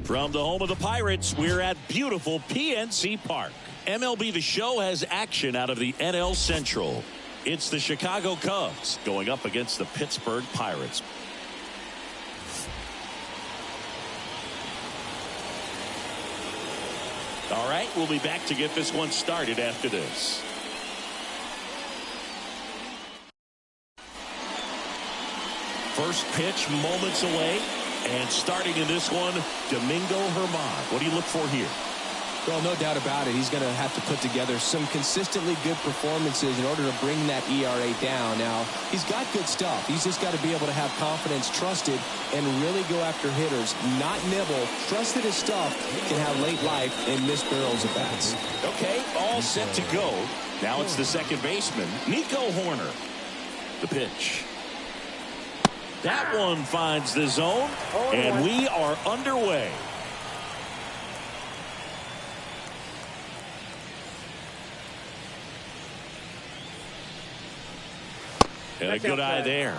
From the home of the Pirates, we're at beautiful PNC Park. MLB The Show has action out of the NL Central. It's the Chicago Cubs going up against the Pittsburgh Pirates. All right, we'll be back to get this one started after this. First pitch moments away. And starting in this one, Domingo Germán. What do you look for here? Well, no doubt about it. He's going to have to put together some consistently good performances in order to bring that ERA down. Now, he's got good stuff. He's just got to be able to have confidence, trusted, and really go after hitters, not nibble. Trust that his stuff can have late life and miss barrels of bats. Okay, all set to go. Now it's the second baseman, Nico Hoerner. The pitch. That one finds the zone, and we are underway. And a good eye there.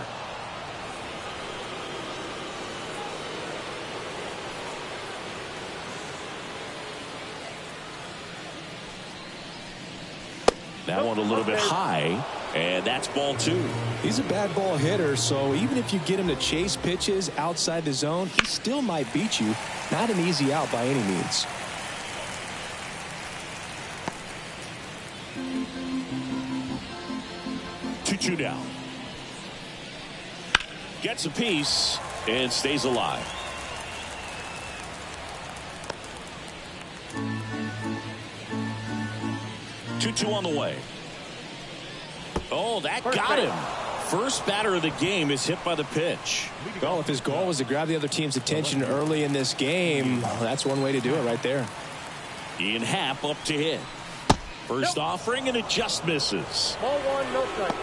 That one a little bit high, and that's ball two. He's a bad ball hitter, so even if you get him to chase pitches outside the zone, he still might beat you. Not an easy out by any means. Two down. Gets a piece and stays alive. Two on the way. Oh, that got him. First batter of the game is hit by the pitch. Well, if his goal was to grab the other team's attention early in this game, that's one way to do it right there. Ian Happ up to hit. First offering, and it just misses. Ball one, no strike.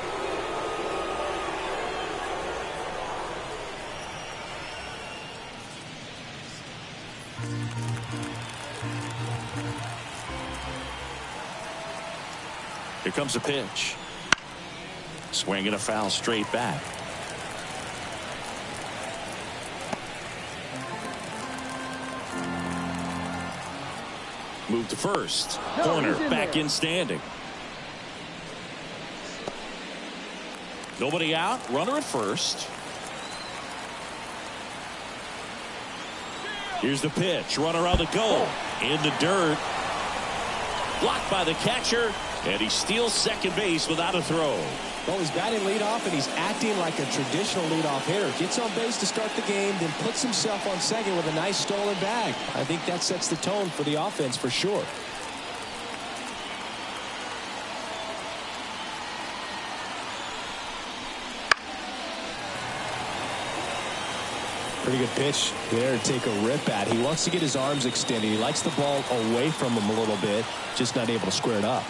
Here comes a pitch. Swing and a foul straight back. Move to first. Corner back in standing. Nobody out. Runner at first. Here's the pitch. Runner on the go. In the dirt. Blocked by the catcher. And he steals second base without a throw. Well, he's batting leadoff, and he's acting like a traditional leadoff hitter. Gets on base to start the game, then puts himself on second with a nice stolen bag. I think that sets the tone for the offense for sure. Pretty good pitch there to take a rip at. He wants to get his arms extended. He likes the ball away from him a little bit, just not able to square it up.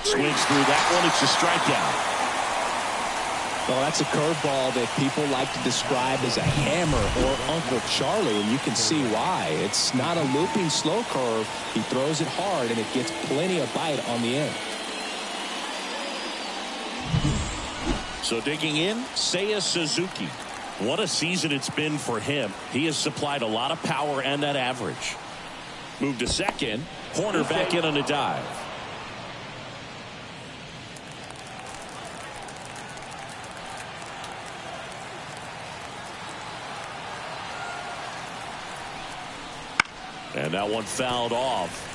Swings through that one. It's a strikeout. Well, that's a curveball that people like to describe as a hammer or Uncle Charlie, and you can see why. It's not a looping slow curve. He throws it hard, and it gets plenty of bite on the end. So digging in, Seiya Suzuki. What a season it's been for him. He has supplied a lot of power and that average. Move to second. Hoerner back in on a dive. And that one fouled off.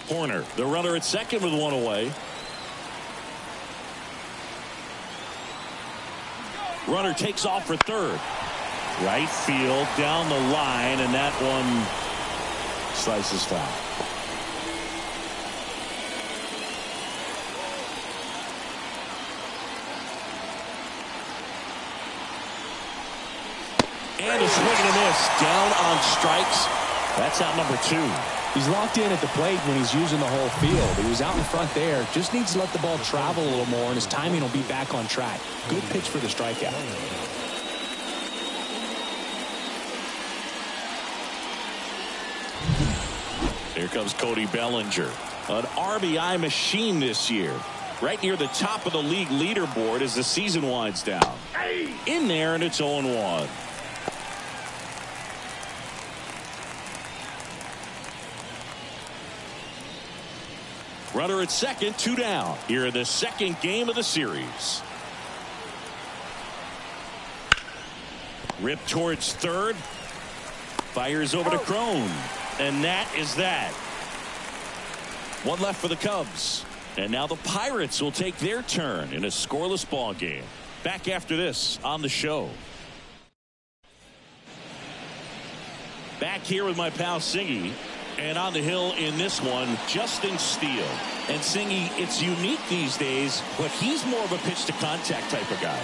Hoerner, the runner at second with one away. Runner takes off for third. Right field down the line, and that one slices foul. And a swing and a miss. Down on strikes. That's out number two. He's locked in at the plate when he's using the whole field. He was out in front there. Just needs to let the ball travel a little more, and his timing will be back on track. Good pitch for the strikeout. Here comes Cody Bellinger. An RBI machine this year. Right near the top of the league leaderboard as the season winds down. In there, and it's 0-1. Runner at second, 2 down. Here in the second game of the series. Rip towards third. Fires over to Crone. And that is that. One left for the Cubs. And now the Pirates will take their turn in a scoreless ball game. Back after this on the show. Back here with my pal Singy. And on the hill in this one, Justin Steele. And Singy, it's unique these days, but he's more of a pitch to contact type of guy.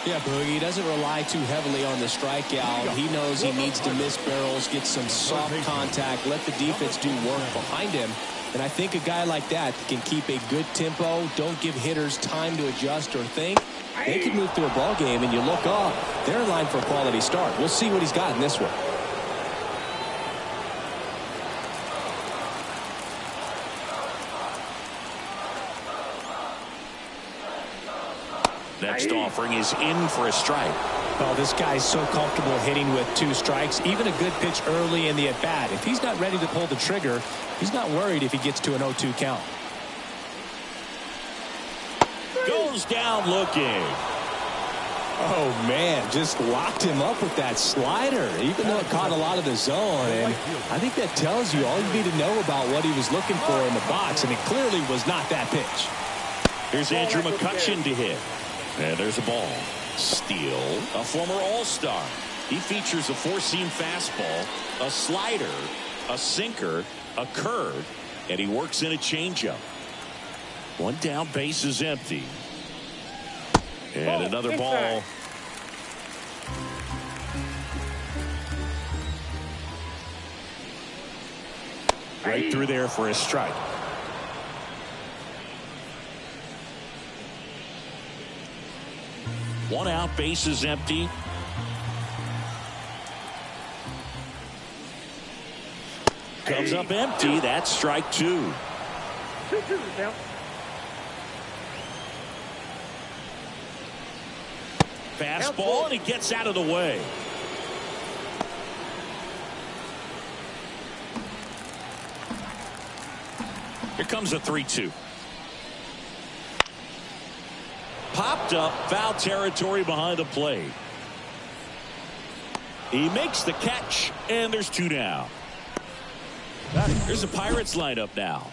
Yeah, Boogie, he doesn't rely too heavily on the strikeout. He knows he needs to miss barrels, get some soft contact, let the defense do work behind him. And I think a guy like that can keep a good tempo, don't give hitters time to adjust or think. They can move through a ball game, and you look up, they're in line for a quality start. We'll see what he's got in this one. Next offering is in for a strike. Oh, this guy's so comfortable hitting with 2 strikes. Even a good pitch early in the at-bat. If he's not ready to pull the trigger, he's not worried if he gets to an 0-2 count. Goes down looking. Oh, man, just locked him up with that slider, even though it caught a lot of the zone. And I think that tells you all you need to know about what he was looking for in the box, and it clearly was not that pitch. Here's Andrew McCutchen to hit. And there's a ball. Steele, a former All-Star. He features a 4-seam fastball, a slider, a sinker, a curve, and he works in a changeup. 1 down, base is empty. And another ball. Right through there for a strike. One out, base is empty. Comes up empty. That's strike 2. Fastball, and he gets out of the way. Here comes a 3-2. Popped up, foul territory behind the plate. He makes the catch, and there's 2 down. Here's the Pirates lineup now.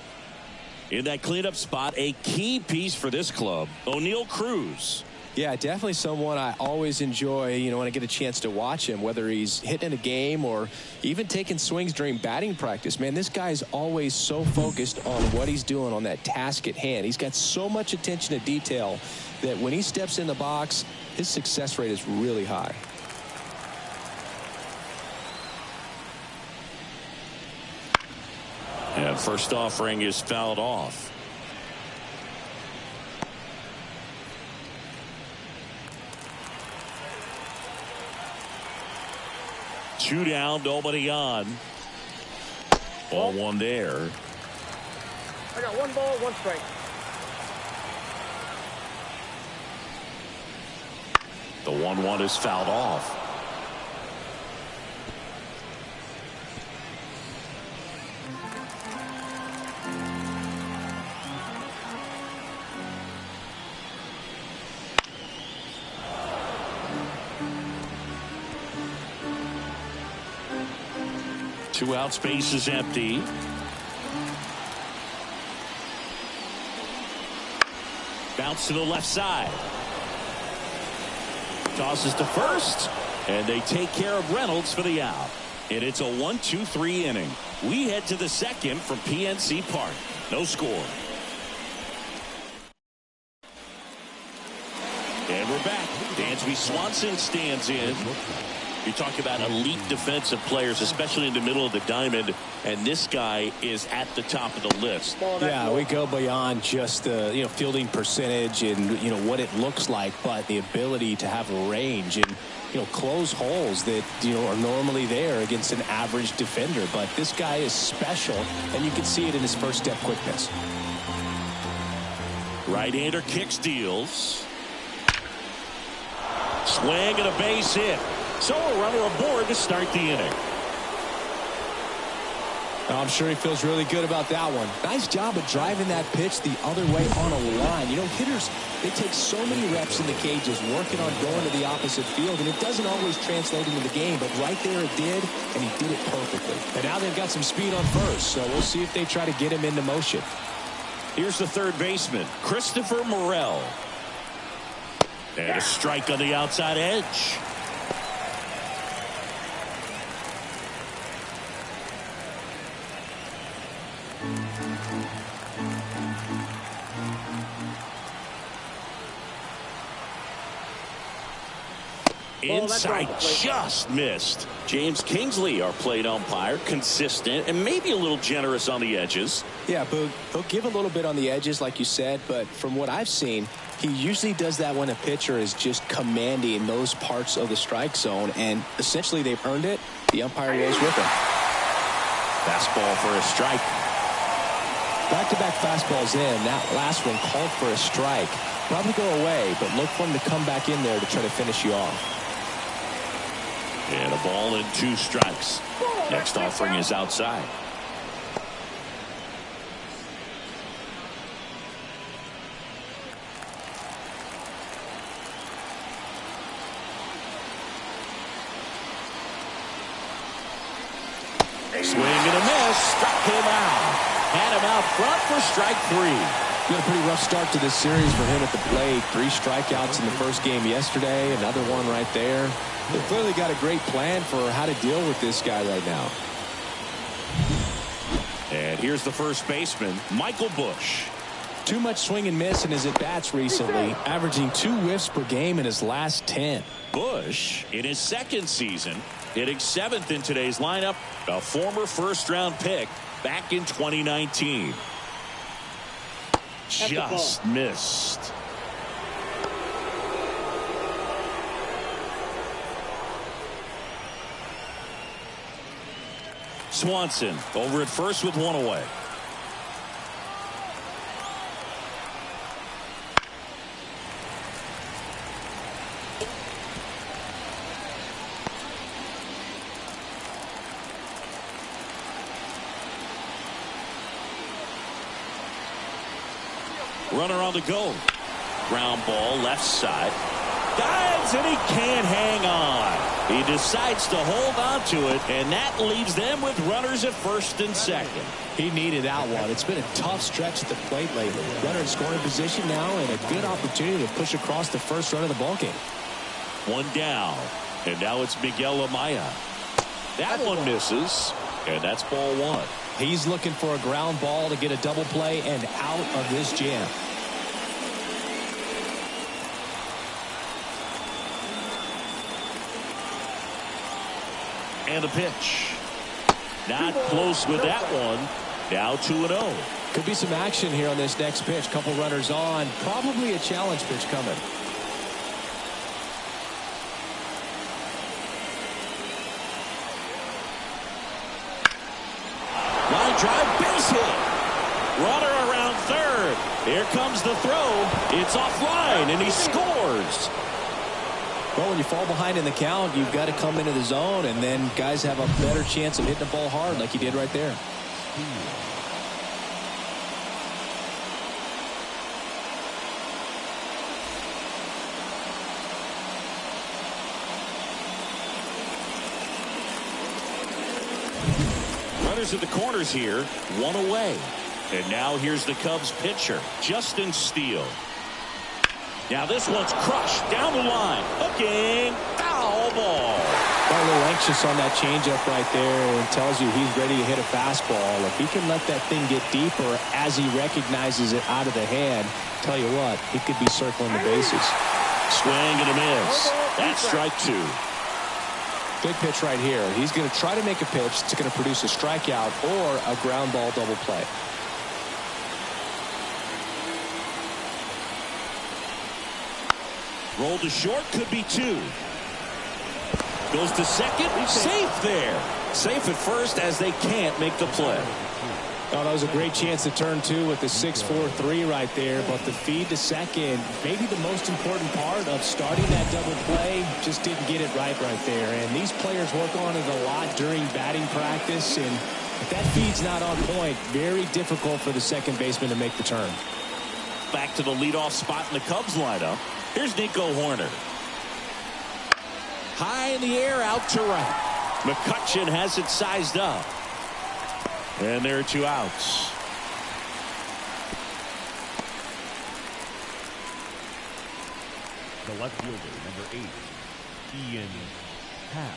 In that cleanup spot, a key piece for this club, O'Neal Cruz. Yeah, definitely someone I always enjoy, when I get a chance to watch him, whether he's hitting a game or even taking swings during batting practice. Man, this guy's always so focused on what he's doing on that task at hand. He's got so much attention to detail that when he steps in the box, his success rate is really high. And first offering is fouled off. Two down, nobody on. Ball 1 there. I got 1 ball, 1 strike. The 1-1 is fouled off. Two out, space is empty. Bounce to the left side. Tosses to first, and they take care of Reynolds for the out. And it's a 1-2-3 inning. We head to the second from PNC Park. No score. And we're back. Dansby Swanson stands in. You talk about elite defensive players, especially in the middle of the diamond, and this guy is at the top of the list. Yeah, we go beyond just the fielding percentage and what it looks like, but the ability to have range and close holes that are normally there against an average defender. But this guy is special, and you can see it in his first step quickness. Right-hander kicks, deals. Swing and a base hit. So a runner aboard to start the inning. I'm sure he feels really good about that one. Nice job of driving that pitch the other way on a line. Hitters, they take so many reps in the cages working on going to the opposite field, and it doesn't always translate into the game, but right there it did, and he did it perfectly. And now they've got some speed on first, so we'll see if they try to get him into motion. Here's the third baseman, Christopher Morel. And a strike on the outside edge. Inside, just missed. James Kingsley, our plate umpire, consistent and maybe a little generous on the edges. Yeah, Boog, he'll give a little bit on the edges, like you said, but from what I've seen, he usually does that when a pitcher is just commanding those parts of the strike zone, and essentially they've earned it. The umpire goes with him. Fastball for a strike. Back-to-back fastballs in. That last one called for a strike. Probably go away, but look for him to come back in there to try to finish you off. And a ball and 2 strikes. Next offering is outside. Swing and a miss. Struck him out. Had him out front for strike 3. Got a pretty rough start to this series for him at the plate. 3 strikeouts in the first game yesterday. Another one right there. They've clearly got a great plan for how to deal with this guy right now. And here's the first baseman, Michael Busch. Too much swing and miss in his at-bats recently, averaging 2 whiffs per game in his last 10. Busch, in his second season, hitting 7th in today's lineup, a former first-round pick back in 2019. Just missed. Swanson over at first with 1 away. Runner on the go. Ground ball left side. Dives and he can't hang on. He decides to hold on to it, and that leaves them with runners at first and second. He needed that one. It's been a tough stretch at the plate lately. Runner in scoring position now, and a good opportunity to push across the first run of the ballgame. 1 down, and now it's Miguel Amaya. That one misses, and that's ball 1. He's looking for a ground ball to get a double play and out of this jam. And a pitch. Not close with that one. Now 2-0. Could be some action here on this next pitch. Couple runners on. Probably a challenge pitch coming. Line drive, base hit. Runner around third. Here comes the throw. It's offline, and he scores. Well, when you fall behind in the count, you've got to come into the zone, and then guys have a better chance of hitting the ball hard like he did right there. Runners at the corners here, 1 away. And now here's the Cubs pitcher, Justin Steele. Now this one's crushed down the line. Hooking, foul ball. Got a little anxious on that changeup right there, and tells you he's ready to hit a fastball. If he can let that thing get deeper as he recognizes it out of the hand, tell you what, he could be circling the bases. Swing and a miss. That's strike 2. Big pitch right here. He's going to try to make a pitch that's going to produce a strikeout or a ground ball double play. Roll to short, could be 2. Goes to second, safe there. Safe at first as they can't make the play. Oh, that was a great chance to turn 2 with the 6-4-3 right there, but the feed to second, maybe the most important part of starting that double play, just didn't get it right there. And these players work on it a lot during batting practice, and if that feed's not on point, very difficult for the second baseman to make the turn. Back to the leadoff spot in the Cubs lineup. Here's Nico Hoerner. High in the air, out to right. McCutchen has it sized up. And there are 2 outs. The left fielder, number 8, Ian Happ.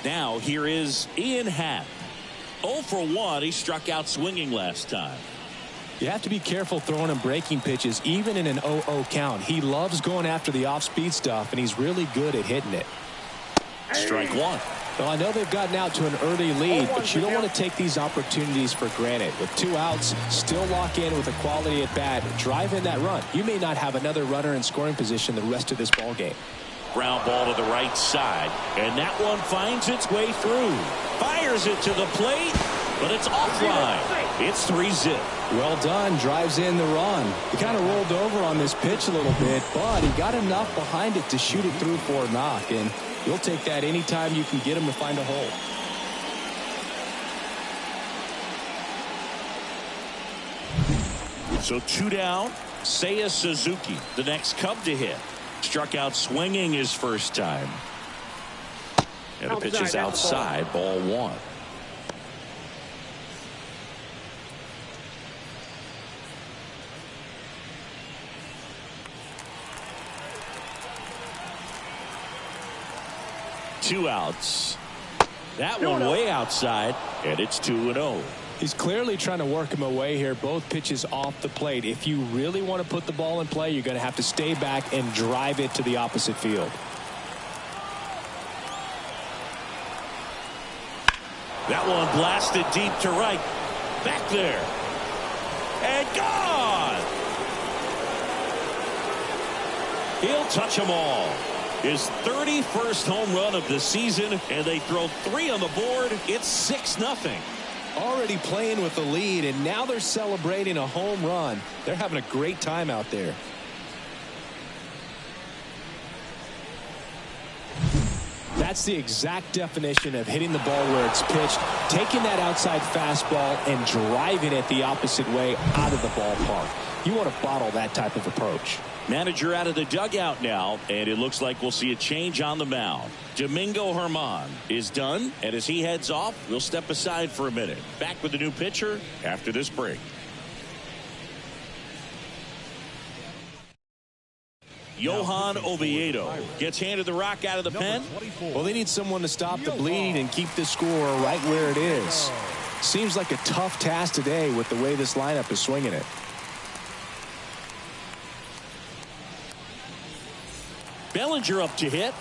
Now here is Ian Happ. 0 for 1. He struck out swinging last time. You have to be careful throwing him breaking pitches, even in an 0-0 count. He loves going after the off-speed stuff, and he's really good at hitting it. Strike 1. Well, I know they've gotten out to an early lead, but you don't want to take these opportunities for granted. With 2 outs, still lock in with a quality at bat, drive in that run. You may not have another runner in scoring position the rest of this ball game. Ground ball to the right side, and that one finds its way through. Fires it to the plate, but it's offline. It's 3-zip. Well done. Drives in the run. He kind of rolled over on this pitch a little bit, but he got enough behind it to shoot it through for a knock, and you'll take that anytime you can get him to find a hole. So 2 down. Seiya Suzuki, the next Cub to hit. Struck out swinging his first time. And the pitch is outside, ball 1. Two outs. That one way outside, and it's 2-0. He's clearly trying to work him away here. Both pitches off the plate. If you really want to put the ball in play, you're going to have to stay back and drive it to the opposite field. That one blasted deep to right. Back there. And gone. He'll touch them all. His 31st home run of the season, and they throw 3 on the board. It's 6-0. Already playing with the lead, and now they're celebrating a home run. They're having a great time out there. That's the exact definition of hitting the ball where it's pitched, taking that outside fastball and driving it the opposite way out of the ballpark. You want to bottle that type of approach. Manager out of the dugout now, and it looks like we'll see a change on the mound. Domingo Germán is done, and as he heads off, we'll step aside for a minute. Back with the new pitcher after this break. Johan Oviedo gets handed the rock out of the pen. Well, they need someone to stop the bleeding and keep the score right where it is. Seems like a tough task today with the way this lineup is swinging it. Bellinger up to hit.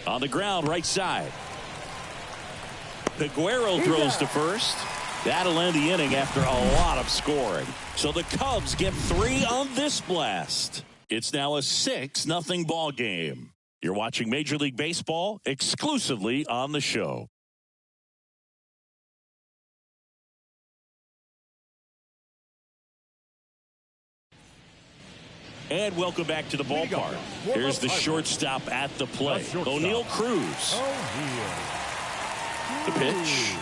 On the ground, right side. Peguero throws to first. That'll end the inning after a lot of scoring. So the Cubs get 3 on this blast. It's now a 6-0 ball game. You're watching Major League Baseball exclusively on the show. And welcome back to the ballpark. Here's the shortstop at the plate, O'Neal Cruz. The pitch.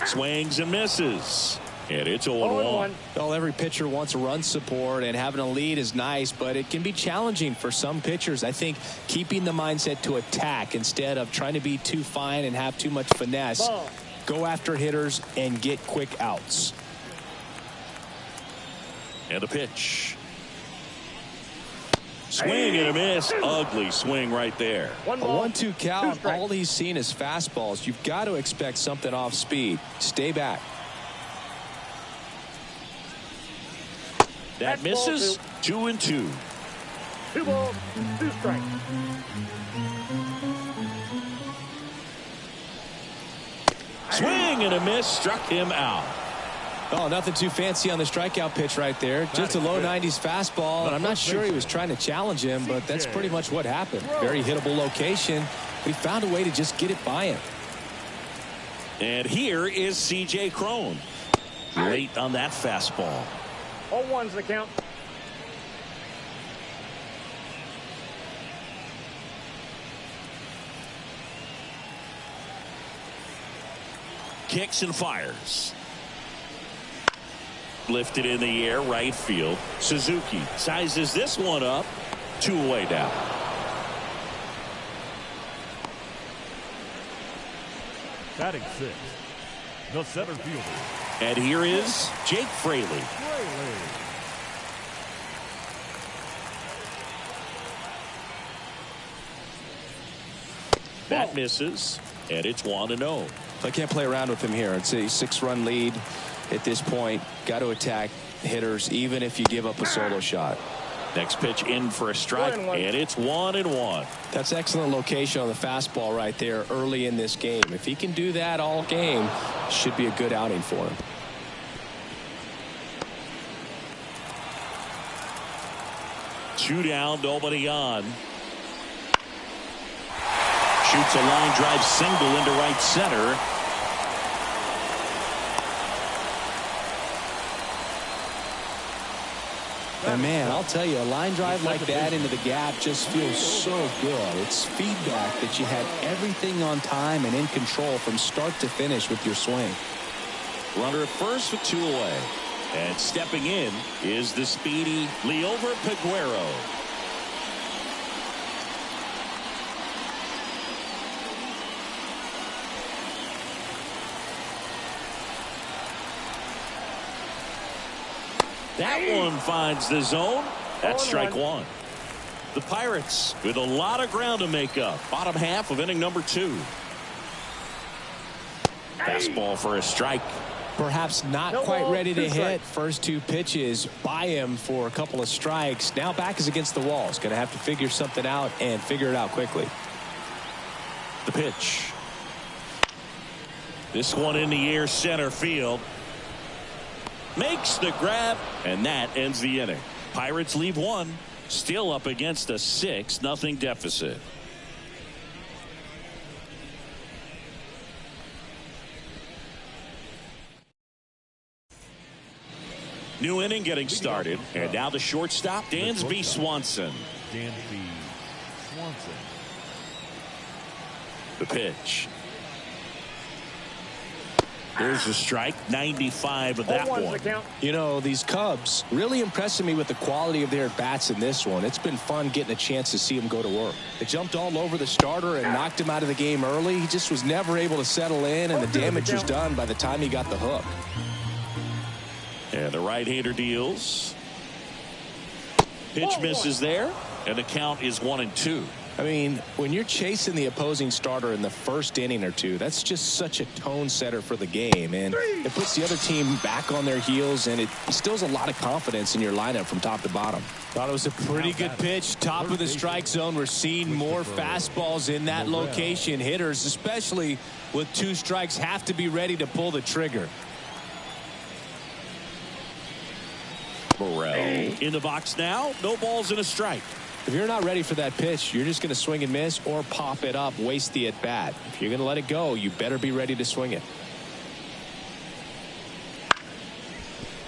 Swings and misses. And it's 0-1. Well, every pitcher wants run support, and having a lead is nice, but it can be challenging for some pitchers. I think keeping the mindset to attack instead of trying to be too fine and have too much finesse. Go after hitters and get quick outs. And the pitch. Swing and a miss. Ugly swing right there. A 1-2 count. All he's seen is fastballs. You've got to expect something off speed. Stay back. That misses. 2-2. 2 balls, 2 strikes. Swing and a miss. Struck him out. Oh, nothing too fancy on the strikeout pitch right there. Just a low 90s fastball, and I'm not sure he was trying to challenge him, but that's pretty much what happened. Very hittable location. He found a way to just get it by him. And here is C.J. Cron. Late on that fastball. 0-1's the count. Kicks and fires. Lifted in the air, right field. Suzuki sizes this one up. 2 away down. Batting 6, the center fielder. And here is Jake Fraley. That misses, and it's 1-0. I can't play around with him here. It's a 6-run lead at this point. Got to attack hitters, even if you give up a solo shot. Next pitch in for a strike, and it's 1-1. That's excellent location on the fastball right there early in this game. If he can do that all game, should be a good outing for him. Two down, nobody on. Shoots a line drive single into right center. And man, I'll tell you, a line drive like that into the gap just feels so good. It's feedback that you had everything on time and in control from start to finish with your swing. Runner at first with 2 away. And stepping in is the speedy Liover Peguero. That one finds the zone. That's strike 1. The Pirates with a lot of ground to make up. Bottom half of inning number 2. Fastball for a strike. Perhaps not quite ready to hit. First 2 pitches by him for a couple of strikes. Now back is against the wall. He's going to have to figure something out and figure it out quickly. The pitch. This one in the air, center field. Makes the grab, and that ends the inning. Pirates leave 1, still up against a 6-0 deficit. New inning getting started, and now the shortstop, Dansby Swanson. Dansby Swanson. The pitch. There's a strike, 95 of that one. You know, these Cubs really impressing me with the quality of their bats in this one. It's been fun getting a chance to see them go to work. They jumped all over the starter and knocked him out of the game early. He just was never able to settle in, and the damage was done by the time he got the hook. And the right-hander deals. Pitch misses there, and the count is 1-2. I mean, when you're chasing the opposing starter in the first inning or 2, that's just such a tone setter for the game, and it puts the other team back on their heels, and it instills a lot of confidence in your lineup from top to bottom. Thought it was a pretty good pitch. Top of the strike zone. We're seeing more fastballs in that location. Hitters, especially with 2 strikes, have to be ready to pull the trigger. Morel in the box now. No balls and a strike. If you're not ready for that pitch, you're just going to swing and miss or pop it up, waste the at-bat. If you're going to let it go, you better be ready to swing it.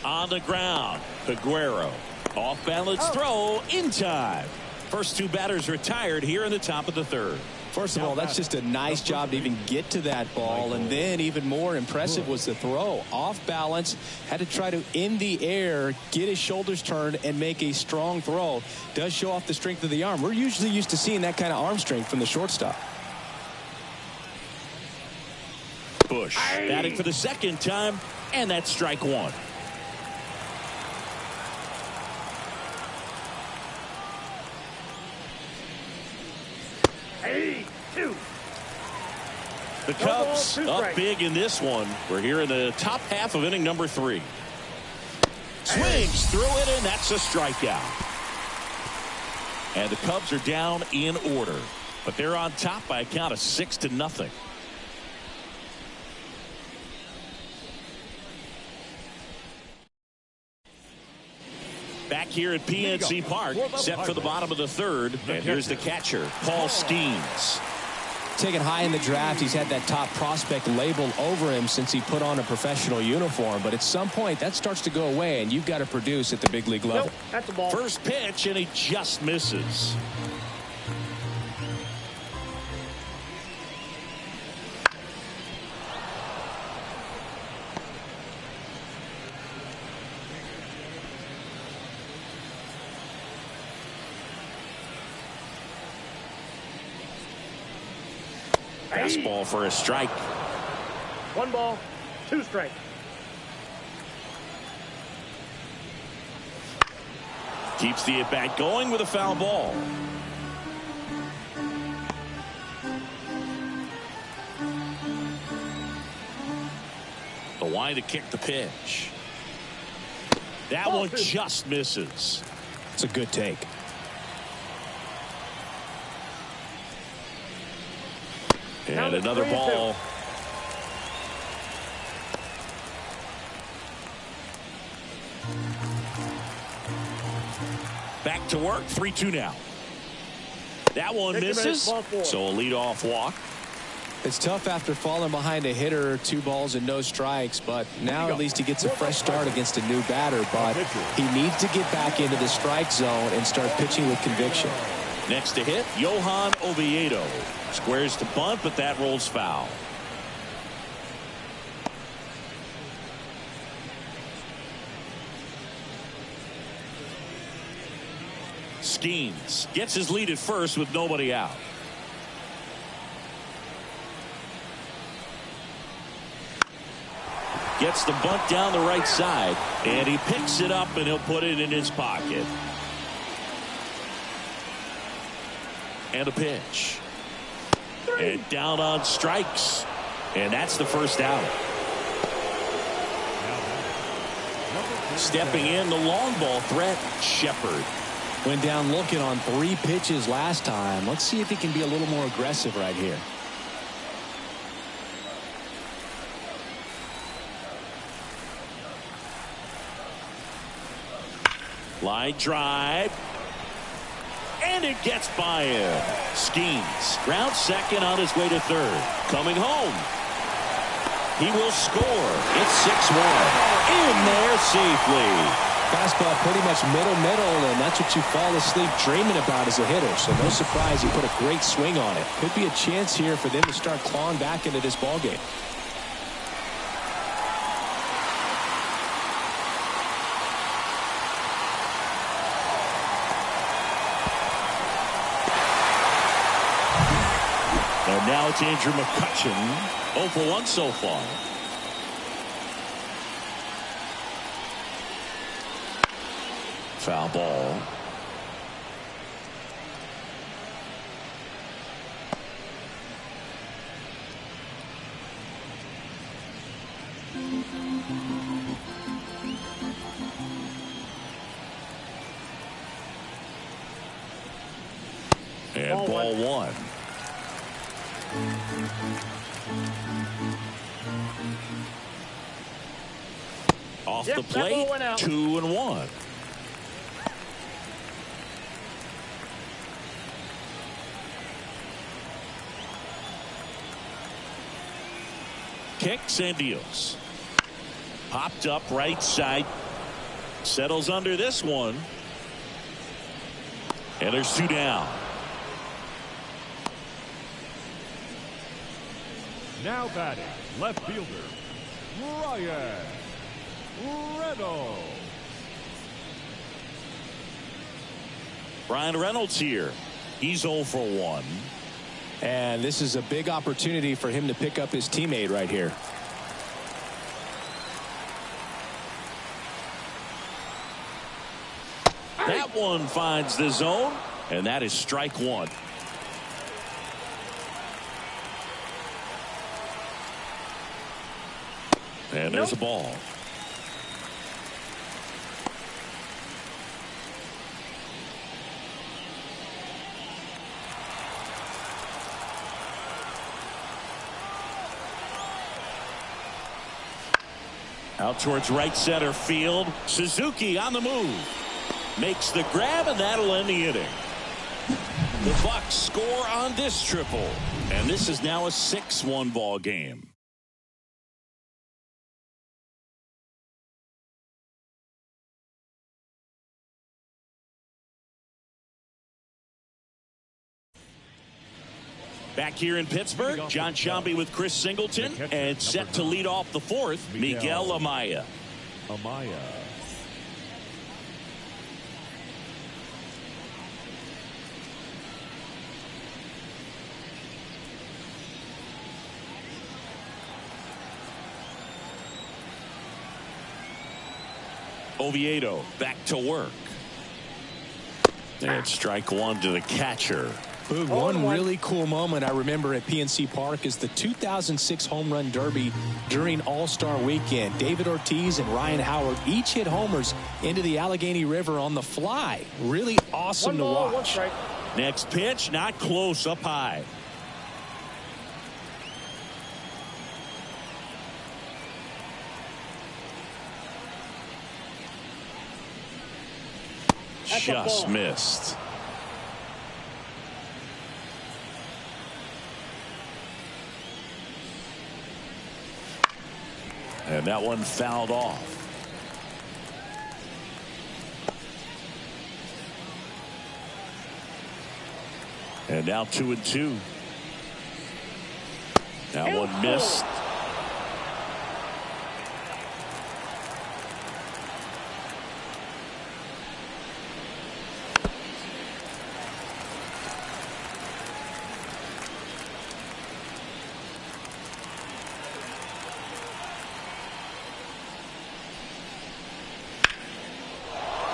On the ground, Peguero. Off-balance throw in time. First 2 batters retired here in the top of the 3rd. First of all, that's just a nice job to even get to that ball, and then even more impressive was the throw. Off balance, had to try to, in the air, get his shoulders turned and make a strong throw. Does show off the strength of the arm. We're usually used to seeing that kind of arm strength from the shortstop. Bush batting for the 2nd time, and that's strike 1. The Cubs up big in this one. We're here in the top half of inning number 3. Swings through it, and that's a strikeout. And the Cubs are down in order, but they're on top by a count of 6-0. Back here at PNC Park, set for the bottom of the third, and here's the catcher, Paul Skeens. Taken high in the draft, he's had that top prospect label over him since he put on a professional uniform. But at some point, that starts to go away, and you've got to produce at the big league level. Nope, that's a ball. First pitch, and he just misses. Fastball for a strike. 1 ball, 2 strikes. Keeps the at-bat going with a foul ball. The line to kick the pitch. That one just misses. It's a good take. And another ball. Back to work. 3-2 now. That one misses. So a leadoff walk. It's tough after falling behind a hitter, 2 balls and no strikes, but now at least he gets a fresh start against a new batter. But he needs to get back into the strike zone and start pitching with conviction. Next to hit, Johan Oviedo. Squares to bunt, but that rolls foul. Skeens gets his lead at first with nobody out. Gets the bunt down the right side, and he picks it up, and he'll put it in his pocket. And a pitch. And down on strikes. And that's the first out. Stepping in, the long ball threat, Shepard. Went down looking on 3 pitches last time. Let's see if he can be a little more aggressive right here. Line drive. And it gets by him. Skeens round second on his way to third. Coming home. He will score. It's 6-1. In there safely. Fastball pretty much middle, and that's what you fall asleep dreaming about as a hitter. So no surprise he put a great swing on it. Could be a chance here for them to start clawing back into this ballgame. And now it's Andrew McCutchen. 0 for 1 so far. Foul ball. And ball 1. Off the plate, 2-1. Kicks and deals. Popped up right side. Settles under this one. And there's 2 down. Now batting, left fielder, Ryan Reynolds. Ryan Reynolds here. He's 0 for 1. And this is a big opportunity for him to pick up his teammate right here. That one finds the zone, and that is strike 1. And there's a ball. Out towards right center field. Suzuki on the move. Makes the grab, and that'll end the inning. The Bucs score on this triple. And this is now a 6-1 ball game. Back here in Pittsburgh, John Sciambi with Chris Singleton, and set to lead off the fourth, Miguel Amaya. Oviedo back to work. And strike one to the catcher. Boog, one really cool moment I remember at PNC Park is the 2006 Home Run Derby during All-Star Weekend. David Ortiz and Ryan Howard each hit homers into the Allegheny River on the fly. Really awesome to watch. Next pitch, not close, up high. Just missed. And that one fouled off. And now 2-2. That one missed.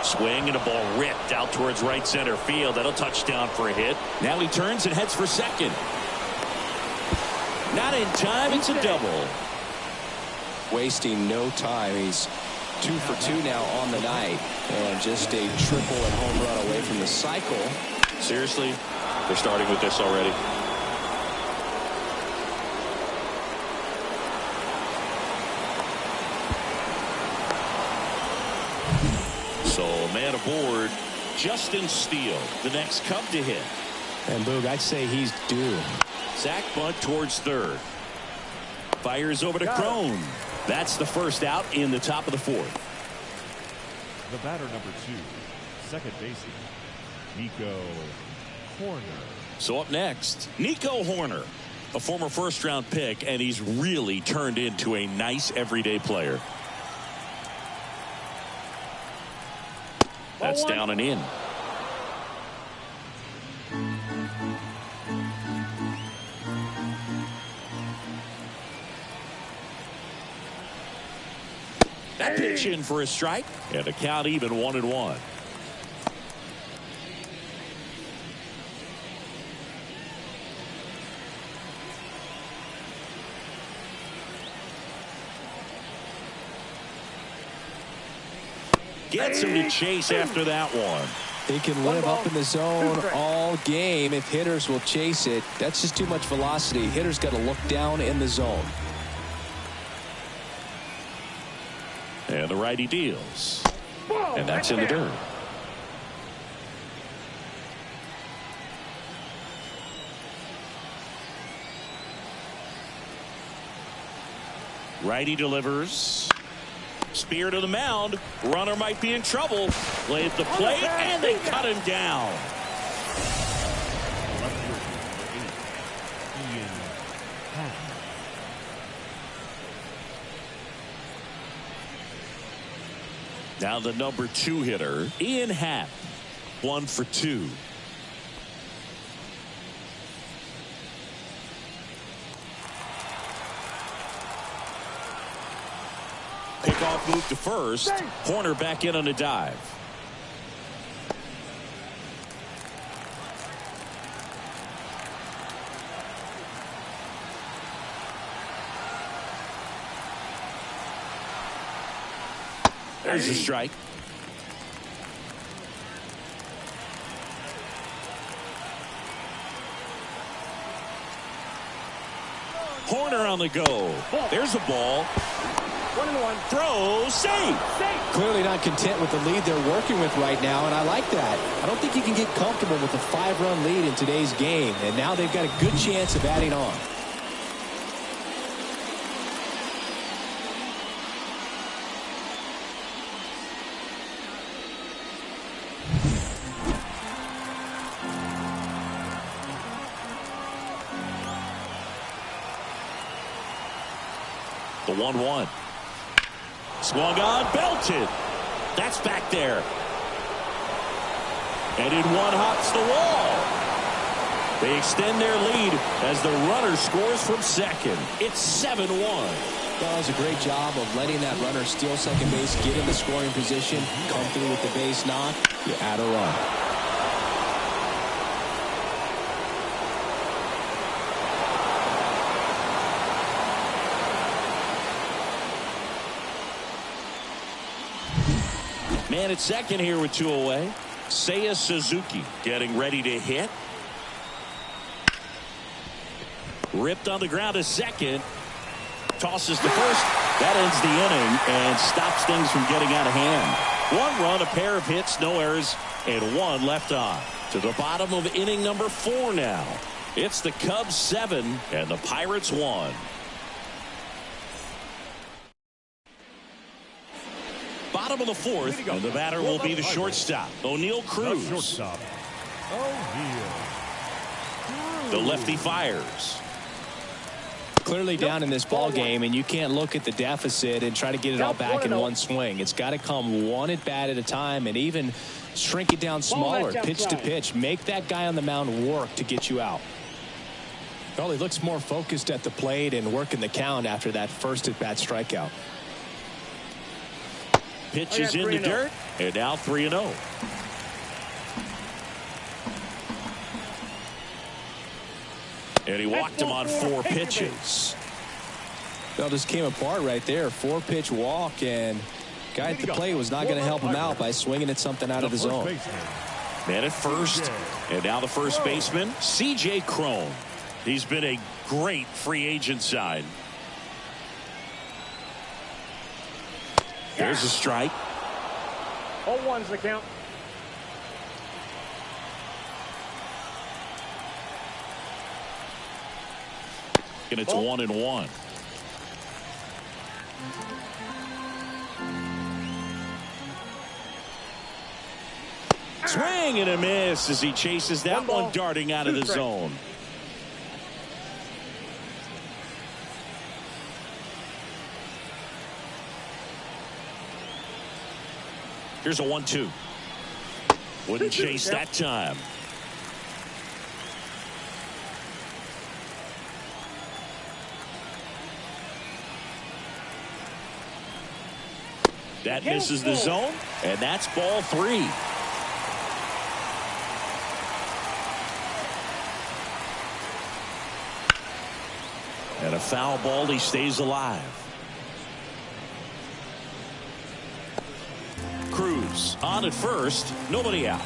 Swing and a ball ripped out towards right center field. That'll touchdown for a hit. Now he turns and heads for second. Not in time. It's a double. Wasting no time. He's 2 for 2 now on the night, and just a triple and home run away from the cycle. Seriously, they're starting with this already. So man aboard, Justin Steele, the next Cub to hit. And Boog, I'd say he's due. Sack bunt towards third. Fires over to Crone. That's the first out in the top of the fourth. The batter, number 2, second baseman, Nico Horner. So up next, Nico Horner, a former first-round pick, and he's really turned into a nice everyday player. That's down and in. That pitch in for a strike, and a count even 1-1. Gets him to chase after that one. He can live up in the zone all game if hitters will chase it. That's just too much velocity. Hitters got to look down in the zone. And the righty deals. And that's in the dirt. Righty delivers. Spear to the mound. Runner might be in trouble. Play at the plate, and they cut him down. Now the number 2 hitter, Ian Happ, 1 for 2. Pickoff move to first. Horner back in on a dive. There's a strike. Horner on the go. There's a ball. 1-1. Throw, save. Clearly not content with the lead they're working with right now, and I like that. I don't think you can get comfortable with a 5-run lead in today's game, and now they've got a good chance of adding on. The 1-1. Swung on, belted. That's back there. And in one hops the wall. They extend their lead as the runner scores from second. It's 7-1. That was a great job of letting that runner steal second base, get in the scoring position, come through with the base knock. You add a run. Man at second here with 2 away. Seiya Suzuki getting ready to hit. Ripped on the ground to second. Tosses to first. That ends the inning and stops things from getting out of hand. 1 run, a pair of hits, no errors, and 1 left on. To the bottom of inning number 4 now. It's the Cubs 7 and the Pirates 1. Bottom of the 4th, and the batter will be the shortstop, O'Neal Cruz. Shortstop, O'Neal. The lefty fires. Clearly down in this ball game, and you can't look at the deficit and try to get it all back in one swing. It's got to come one at bat at a time, and even shrink it down smaller, pitch to pitch. Make that guy on the mound work to get you out. Well, he looks more focused at the plate and working the count after that first at bat strikeout. Pitches in the dirt, and now 3-0. And he walked him on 4 pitches. Well, just came apart right there. 4-pitch walk, and guy at the plate was not going to help him out by swinging at something out of the zone. Man at first, and now the first baseman, C.J. Cron. He's been a great free agent sign. There's a strike. 0-1's the count. And it's 1-1. Swing and a miss as he chases that one darting out of the zone. Here's a 1-2. Wouldn't chase that time. That misses the zone, and that's ball 3. And a foul ball, he stays alive. Cruz on at first, nobody out.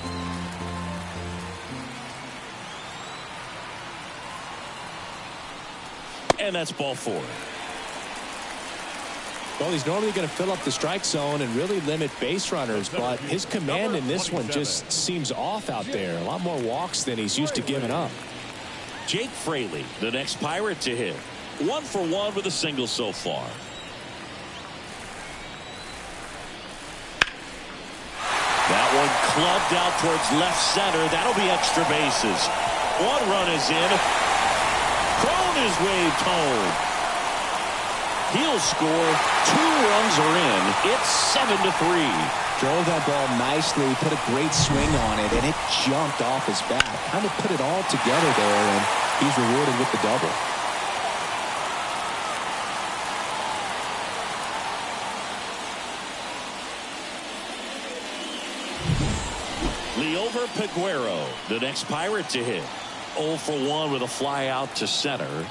And that's ball 4. Well, he's normally going to fill up the strike zone and really limit base runners, but his command in this one just seems off out there. A lot more walks than he's used to giving up. Jake Fraley, the next Pirate to hit. 1 for 1 with a single so far. That one clubbed out towards left center. That'll be extra bases. 1 run is in. Cron is waved home. He'll score. 2 runs are in. It's 7-3. Drove that ball nicely, put a great swing on it, and it jumped off his bat. Kind of put it all together there, and he's rewarded with the double. Liover Peguero, the next Pirate to hit. 0 for 1 with a fly out to center.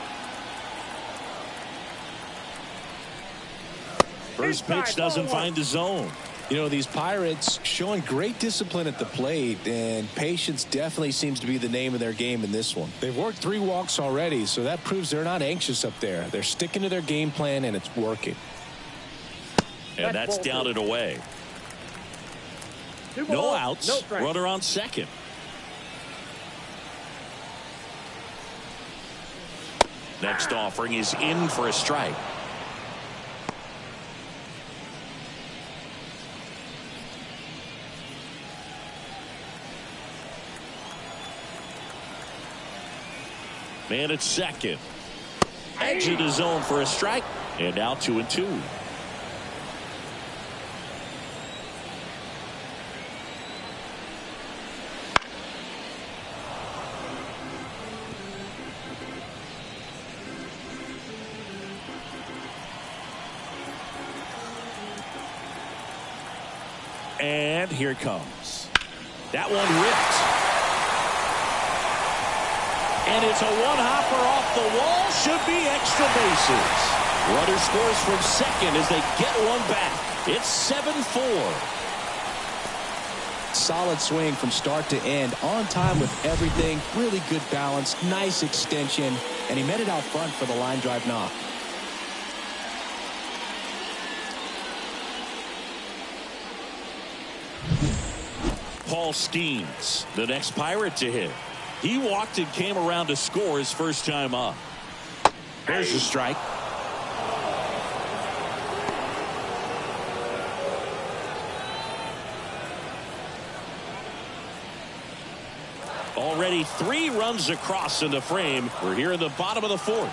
First pitch doesn't find the zone. You know, these Pirates showing great discipline at the plate, and patience definitely seems to be the name of their game in this one. They've worked 3 walks already, so that proves they're not anxious up there. They're sticking to their game plan, and it's working. And that's down and away. No outs. Runner on second. Next offering is in for a strike. Man at second. Edge of the zone for a strike. And now 2-2. And here it comes. That one ripped. And it's a one-hopper off the wall. Should be extra bases. Runner scores from second as they get one back. It's 7-4. Solid swing from start to end. On time with everything. Really good balance. Nice extension. And he met it out front for the line drive knock. Paul Skeens, the next Pirate to hit. He walked and came around to score his first time up. There's the strike. Already 3 runs across in the frame. We're here in the bottom of the 4th.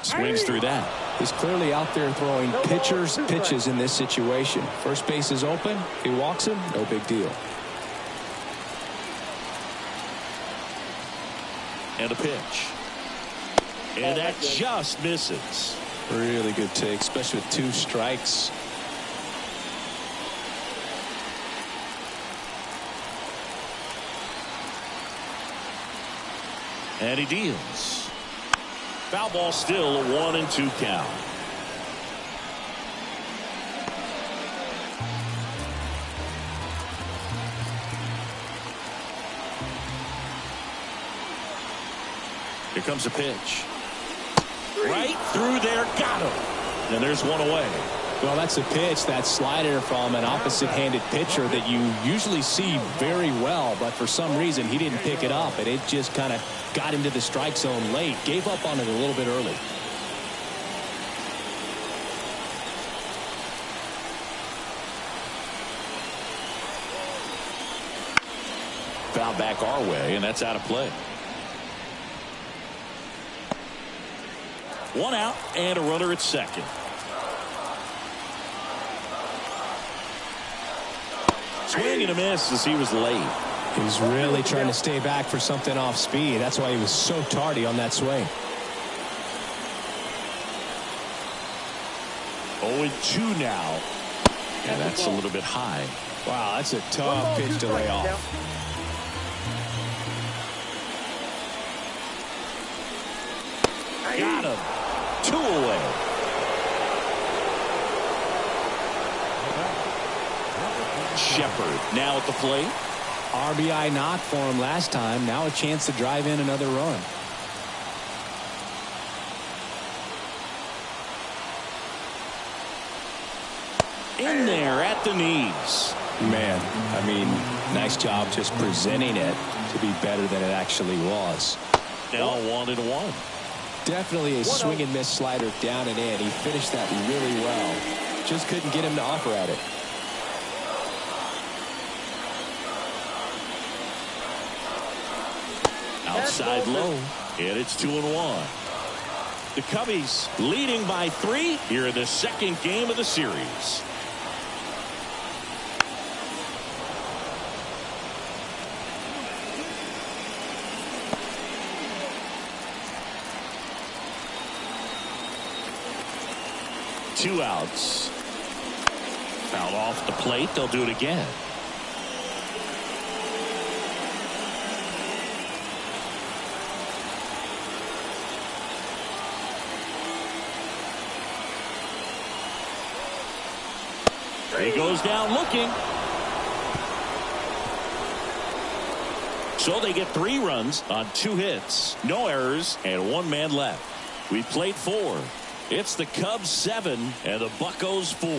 Swings through that. He's clearly out there throwing pitchers pitches in this situation. First base is open. He walks him. No big deal. And a pitch. And that just misses. Really good take, especially with 2 strikes. And he deals. Foul ball, still a 1-2 count. Here comes a pitch. Right through there, got him. And there's one away. Well, that's a pitch, that slider from an opposite-handed pitcher that you usually see very well, but for some reason he didn't pick it up, and it just kind of got into the strike zone late. Gave up on it a little bit early. Foul back our way, and that's out of play. 1 out and a runner at second. Swing and a miss as he was late. He was really trying to stay back for something off speed. That's why he was so tardy on that swing. 0-2 now. And that's a little bit high. Wow, that's a tough pitch to lay off. Got him. 2 away. Shepard now at the plate. RBI knock for him last time. Now a chance to drive in another run. In there at the knees. Man, I mean, nice job just presenting it to be better than it actually was. Now 1-1. Definitely a swing and miss slider down and in. He finished that really well. Just couldn't get him to offer at it. Outside low, and it's 2-1. The Cubbies leading by 3 here in the second game of the series. Two outs. Fouled off the plate. They'll do it again. He goes down looking. So they get 3 runs on 2 hits, no errors, and 1 man left. We played 4. It's the Cubs 7 and the Buccos 4.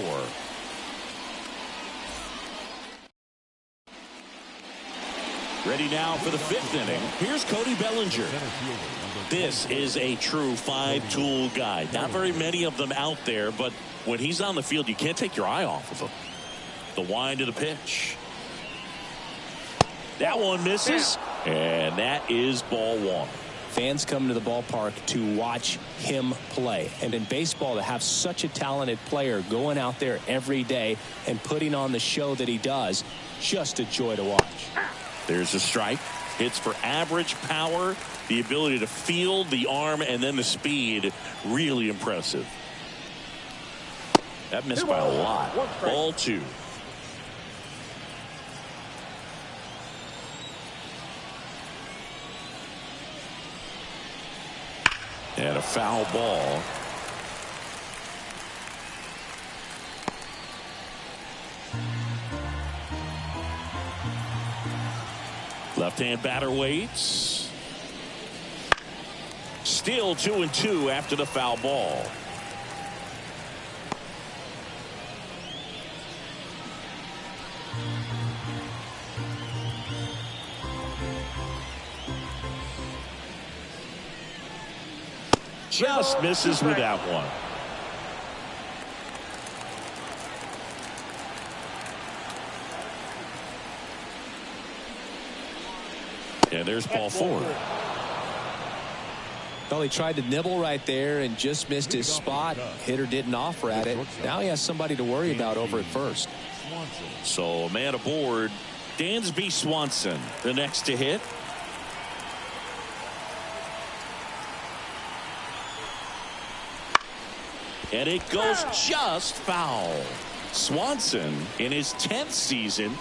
Ready now for the 5th inning. Here's Cody Bellinger. This is a true 5-tool guy. Not very many of them out there, but when he's on the field, you can't take your eye off of him. The wind of the pitch. That one misses, and that is ball 1. Fans come to the ballpark to watch him play. And in baseball, to have such a talented player going out there every day and putting on the show that he does, just a joy to watch. There's a strike. Hits for average power, the ability to field the arm, and then the speed. Really impressive. That missed by a lot. Ball 2. And a foul ball. Left-hand batter waits. Still 2-2 after the foul ball. Just misses with that one. And there's ball 4. Well, he tried to nibble right there and just missed his spot. Hitter didn't offer at it. Now he has somebody to worry about over at first. So a man aboard. Dansby Swanson, the next to hit. And it goes just foul. Swanson in his 10th season,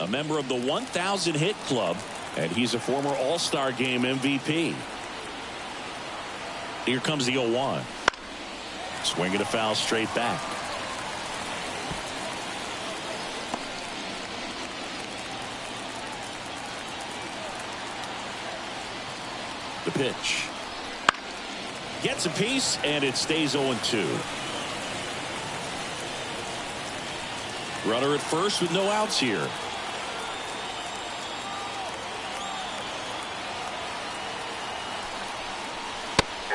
a member of the 1,000 hit club, and he's a former All-Star Game MVP. Here comes the 0-1. Swinging a foul straight back. The pitch. Gets a piece, and it stays 0-2. Runner at first with no outs here.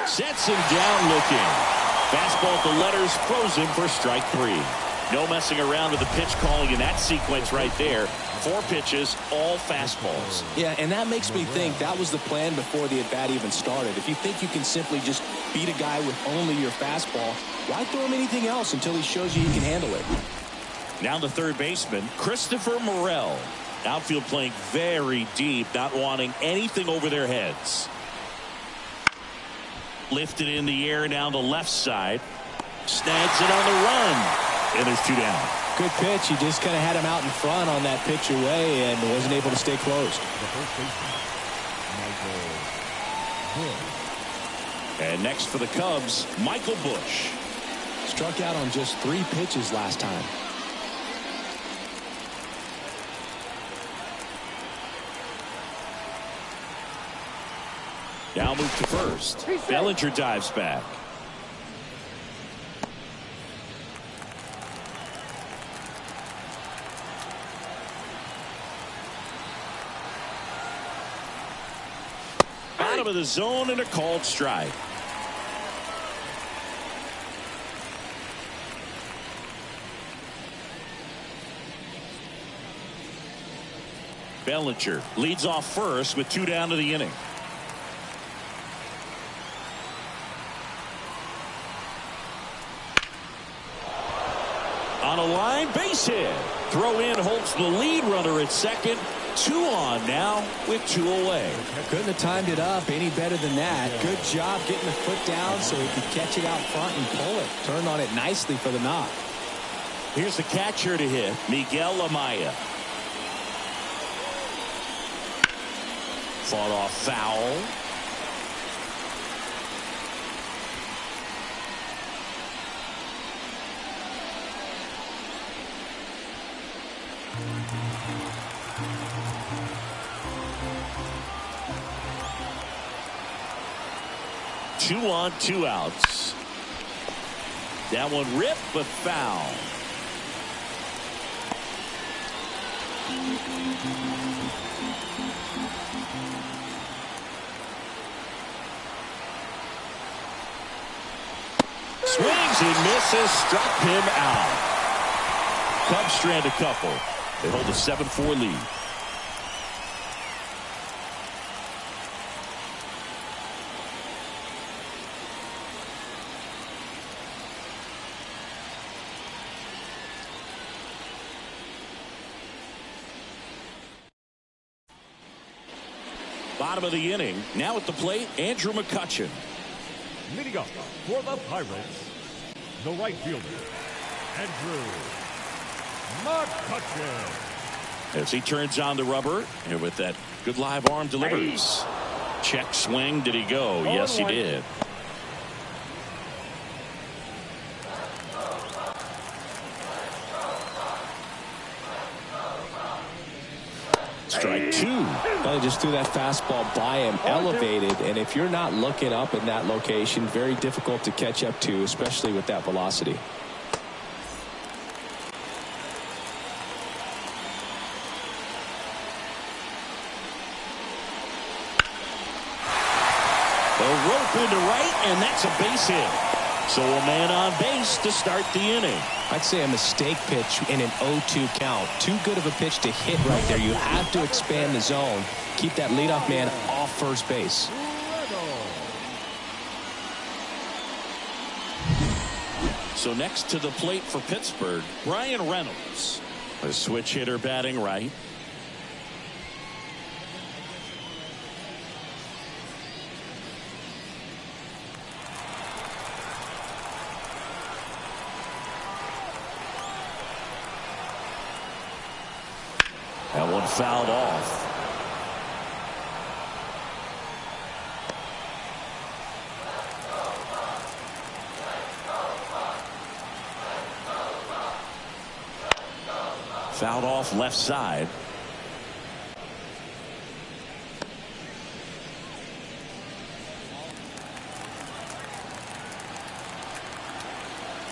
Sets him down looking. Fastball at the letters, frozen for strike 3. No messing around with the pitch calling in that sequence right there. 4 pitches, all fastballs. Yeah, and that makes me think that was the plan before the at-bat even started. If you think you can simply just beat a guy with only your fastball, why throw him anything else until he shows you he can handle it? Now the third baseman, Christopher Morel. Outfield playing very deep, not wanting anything over their heads. Lifted in the air down the left side. Snags it on the run. And there's 2 down. Good pitch. He just kind of had him out in front on that pitch away and wasn't able to stay close. And next for the Cubs, Michael Busch. Struck out on just 3 pitches last time. Now move to first. Bellinger dives back. Bottom of the zone and a called strike. Bellinger leads off first with 2 down to the inning. On a line, base hit. Throw in holds the lead runner at second. 2 on now with 2 away. Couldn't have timed it up any better than that. Good job getting the foot down so he could catch it out front and pull it. Turned on it nicely for the knock. Here's the catcher to hit, Miguel Amaya. Fought off foul. Two on, 2 outs. That one ripped, but foul. Swings and misses, struck him out. Cubs strand a couple. They hold a 7-4 lead. Bottom of the inning. Now at the plate, Andrew McCutchen. Leading up for the Pirates, the right fielder, Andrew McCutchen. As he turns on the rubber, and with that good live arm delivers. Check swing. Did he go? Yes, he did. Strike two. Well, he just threw that fastball by him, elevated, and if you're not looking up in that location, very difficult to catch up to, especially with that velocity. A rope into right, and that's a base hit. So a man on base to start the inning. I'd say a mistake pitch in an 0-2 count. Too good of a pitch to hit right there. You have to expand the zone. Keep that leadoff man off first base. So next to the plate for Pittsburgh, Brian Reynolds. A switch hitter batting right. That one fouled off. Fouled off left side.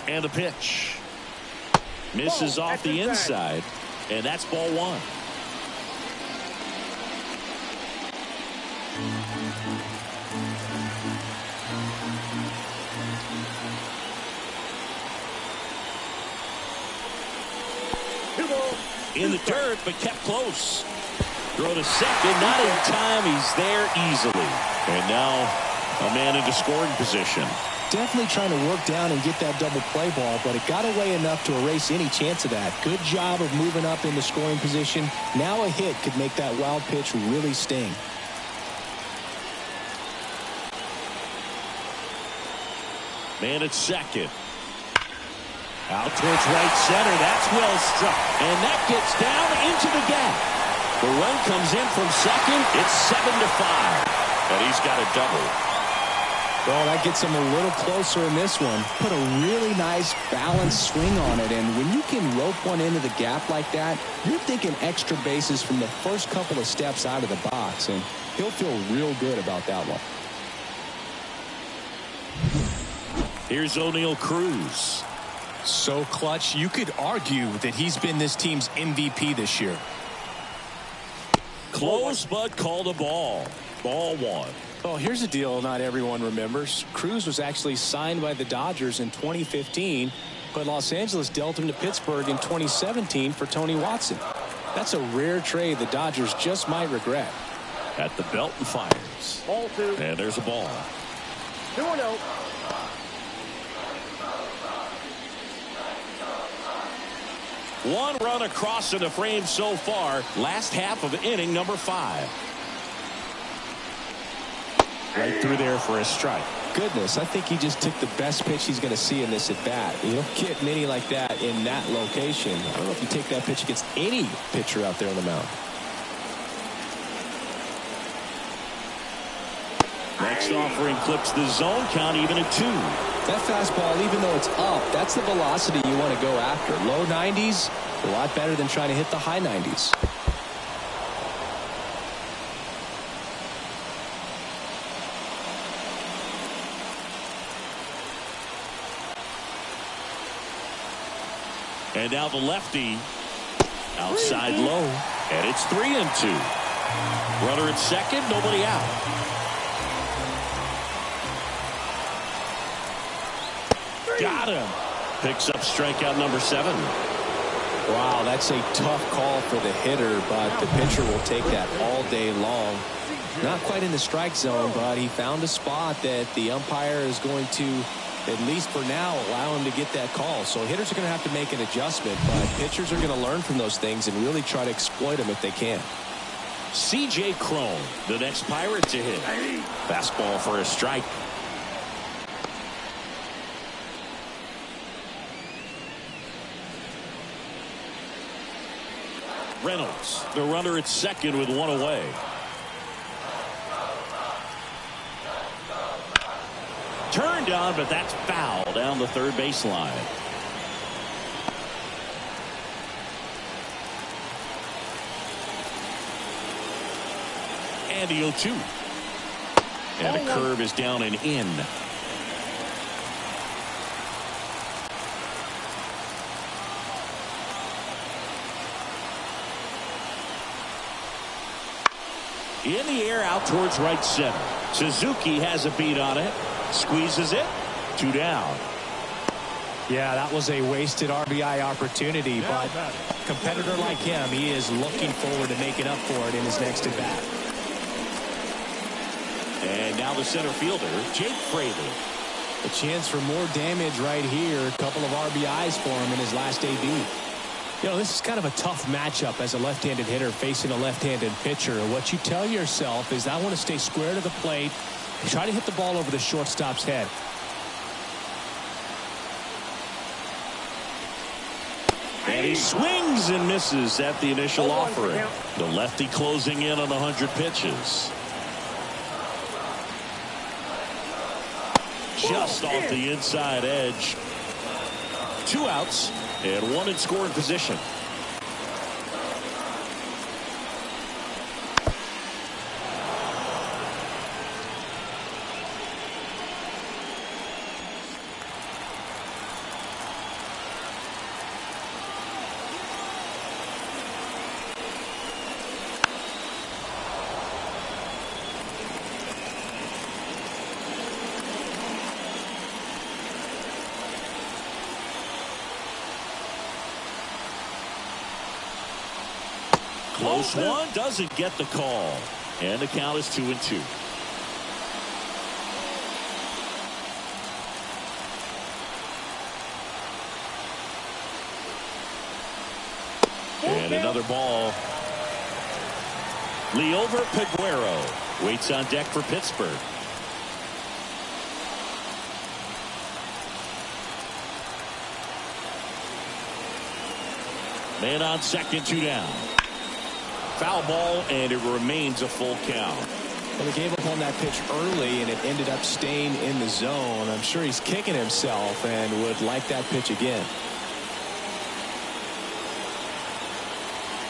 And the pitch. Misses off the inside. And that's ball one. In the dirt, but kept close. Throw to second, not in time. He's there easily. And now a man into scoring position. Definitely trying to work down and get that double play ball, but it got away enough to erase any chance of that. Good job of moving up into scoring position. Now a hit could make that wild pitch really sting. Man at second. Out towards right center. That's well struck. And that gets down into the gap. The run comes in from second. It's 7-5. And he's got a double. Well, that gets him a little closer in this one. Put a really nice balanced swing on it. And when you can rope one into the gap like that, you're thinking extra bases from the first couple of steps out of the box. And he'll feel real good about that one. Here's O'Neal Cruz. So clutch, you could argue that he's been this team's MVP this year. Close, but called a ball. Ball one. Well, here's the deal not everyone remembers. Cruz was actually signed by the Dodgers in 2015, but Los Angeles dealt him to Pittsburgh in 2017 for Tony Watson. That's a rare trade the Dodgers just might regret. At the belt and fires. Ball two. And there's a ball. 2-0. One run across in the frame so far. Last half of inning number 5. Right through there for a strike. Goodness, I think he just took the best pitch he's going to see in this at bat. You don't get many like that in that location. I don't know if you take that pitch against any pitcher out there on the mound. Next offering clips the zone count even at 2. That fastball, even though it's up, that's the velocity you want to go after. Low 90s, a lot better than trying to hit the high 90s. And now the lefty outside low. And it's 3-2. Runner at second, nobody out. Got him. Picks up strikeout number 7. Wow, that's a tough call for the hitter, but the pitcher will take that all day long. Not quite in the strike zone, but he found a spot that the umpire is going to, at least for now, allow him to get that call. So hitters are going to have to make an adjustment, but pitchers are going to learn from those things and really try to exploit them if they can. C.J. Cron, the next Pirate to hit. Fastball for a strike. Reynolds, the runner at second with one away. Turned on, but that's foul down the third baseline. And the 0-2. And the curve is down and in. In the air out towards right center. Suzuki has a beat on it. Squeezes it. 2 down. Yeah, that was a wasted RBI opportunity, but a competitor like him, he is looking forward to making up for it in his next at bat. And now the center fielder, Jake Fraley. A chance for more damage right here. A couple of RBIs for him in his last AB. You know, this is kind of a tough matchup as a left-handed hitter facing a left-handed pitcher. What you tell yourself is, I want to stay square to the plate, try to hit the ball over the shortstop's head. And he swings and misses at the initial offering. The lefty closing in on 100 pitches. Just off the inside edge. 2 outs and 1 in scoring position. Close one, doesn't get the call. And the count is 2-2. And another ball. Liover Peguero waits on deck for Pittsburgh. Man on second, 2 down. Foul ball, and it remains a full count. Well, they gave up on that pitch early, and it ended up staying in the zone. I'm sure he's kicking himself and would like that pitch again.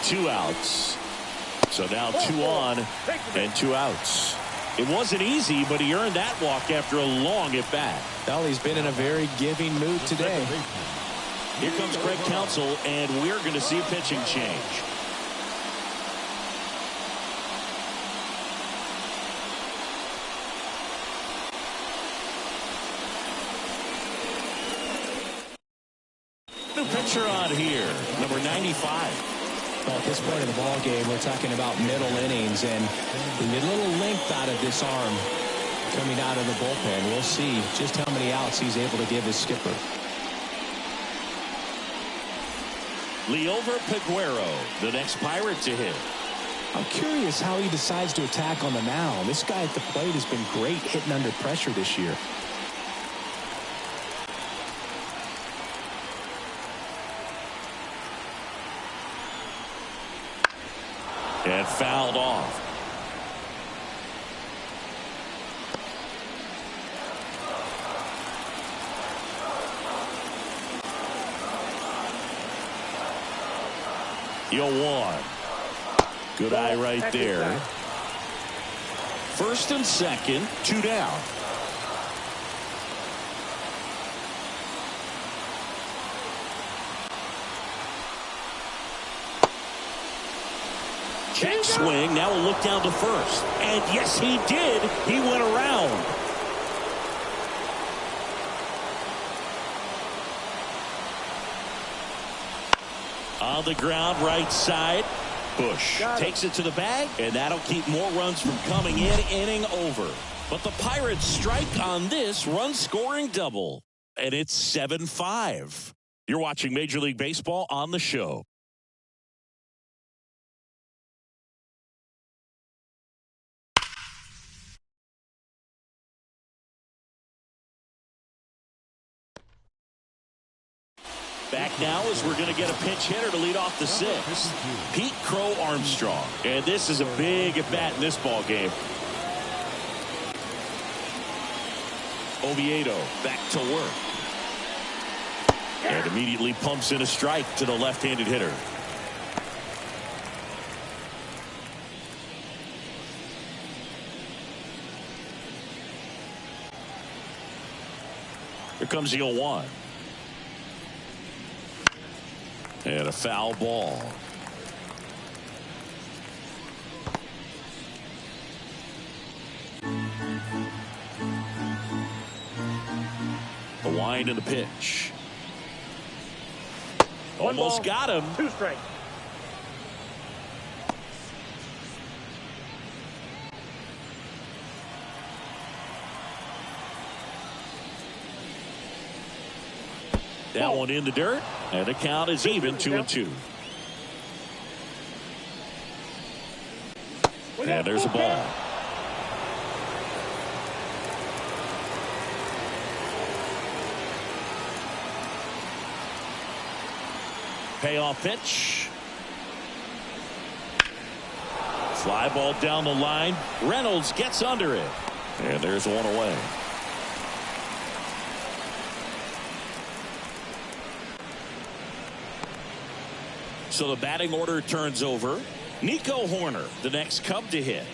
2 outs. So now 2 on and 2 outs. It wasn't easy, but he earned that walk after a long at bat. Well, he's been in a very giving mood today. Here comes Craig Counsell, and we're going to see a pitching change. New pitcher on here, number 95. Well, at this point of the ball game, we're talking about middle innings, and a little length out of this arm coming out of the bullpen. We'll see just how many outs he's able to give his skipper. Liover Peguero, the next Pirate to hit. I'm curious how he decides to attack on the mound. This guy at the plate has been great hitting under pressure this year. And fouled off. You'll one. Good eye right there. First and second, 2 down. check swing. Now a look down to first. And yes, he did. He went around. On the ground, right side. Bush takes it to the bag, and that'll keep more runs from coming in. Inning over. But the Pirates strike on this run-scoring double. And it's 7-5. You're watching Major League Baseball on the show. Back now as we're going to get a pinch hitter to lead off the sixth. Pete Crow Armstrong. And this is a big at-bat in this ball game. Oviedo back to work. And immediately pumps in a strike to the left-handed hitter. Here comes the 0-1. And a foul ball. The wind and the pitch. Almost got him. 2 strikes. That one in the dirt, and the count is even 2-2. And there's a ball. Payoff pitch. Fly ball down the line. Reynolds gets under it. And there's one away. So the batting order turns over. Nico Horner, the next Cub to hit.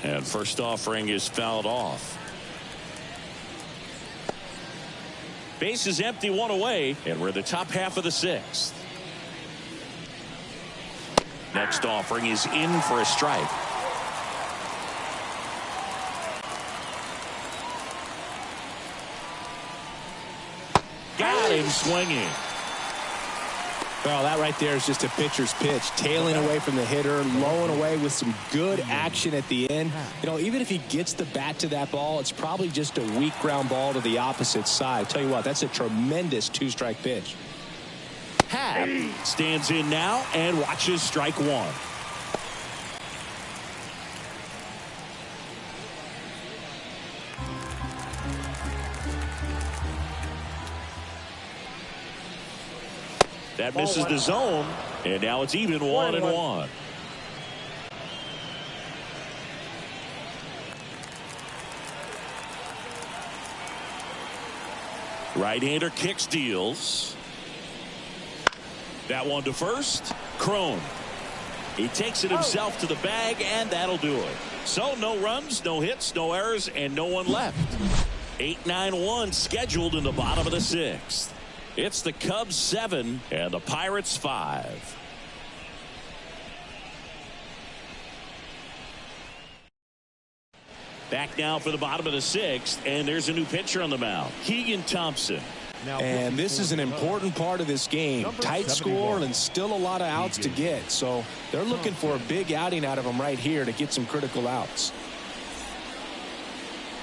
And first offering is fouled off. Base is empty, one away, and we're in the top half of the sixth. Next offering is in for a strike. Got him swinging. Well, that right there is just a pitcher's pitch. Tailing away from the hitter, lowing away with some good action at the end. You know, even if he gets the bat to that ball, it's probably just a weak ground ball to the opposite side. Tell you what, that's a tremendous 2-strike pitch. Happ stands in now and watches strike one. That misses the zone, and now it's even 1-1. Right-hander kicks, deals. That one to first. Crone. He takes it himself to the bag, and that'll do it. So no runs, no hits, no errors, and no one left. 8-9-1 scheduled in the bottom of the sixth. It's the Cubs 7 and the Pirates 5. Back now for the bottom of the sixth, and there's a new pitcher on the mound, Keegan Thompson. And this is an important part of this game. Tight score and still a lot of outs to get. So they're looking for a big outing out of him right here to get some critical outs.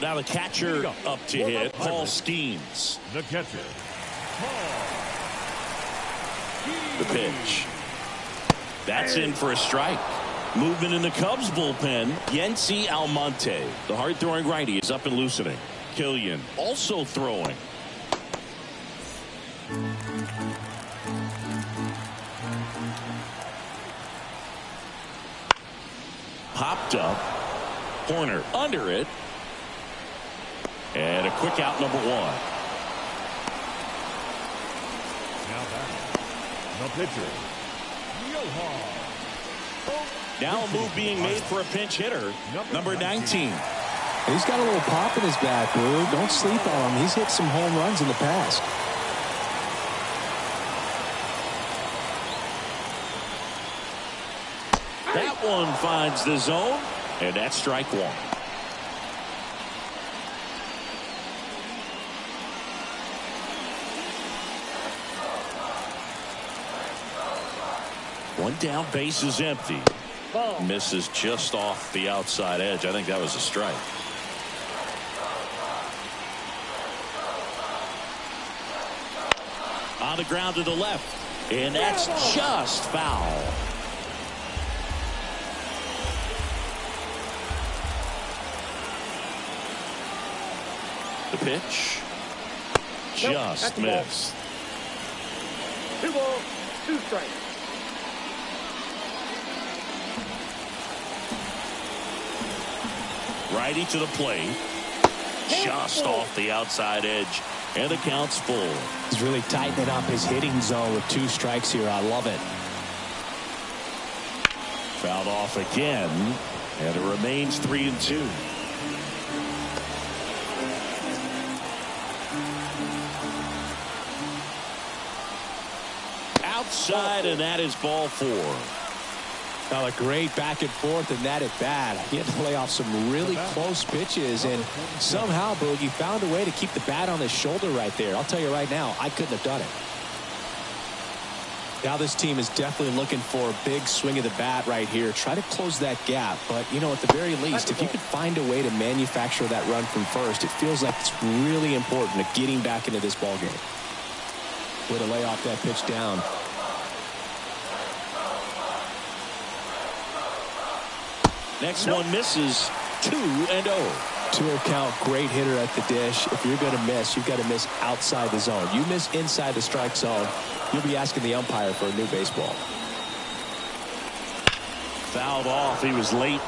Now the catcher up to hit, Paul Skeens. The catcher, The pitch. That's in for a strike. Movement in the Cubs bullpen. Yency Almonte, the hard-throwing righty, is up and loosening. Killian also throwing. Popped up. Horner under it. And a quick out, number one. the pitcher, Johan. Now a move being made for a pinch hitter, number 19. And he's got a little pop in his bat, Boo. Don't sleep on him. He's hit some home runs in the past. That one finds the zone, and that's strike one. One down, base is empty. Ball. Misses just off the outside edge. I think that was a strike. On the ground to the left, and that's just foul. The pitch just missed. 2 balls, 2 strikes. Righty to the plate, just off the outside edge, and the count's full. He's really tightening up his hitting zone with 2 strikes here. I love it. Fouled off again, and it remains 3-2. Outside, and that is ball 4. Now a great back and forth and that at bat. He had to lay off some really close pitches, and somehow Boogie found a way to keep the bat on his shoulder right there. I'll tell you right now, I couldn't have done it. Now this team is definitely looking for a big swing of the bat right here. Try to close that gap, but you know, at the very least, if you could find a way to manufacture that run from first, it feels like it's really important to getting back into this ball game. Way to lay off that pitch down. Next one misses. 2-0. 2-0 count. Great hitter at the dish. If you're going to miss, you've got to miss outside the zone. You miss inside the strike zone, you'll be asking the umpire for a new baseball. Fouled off. He was late.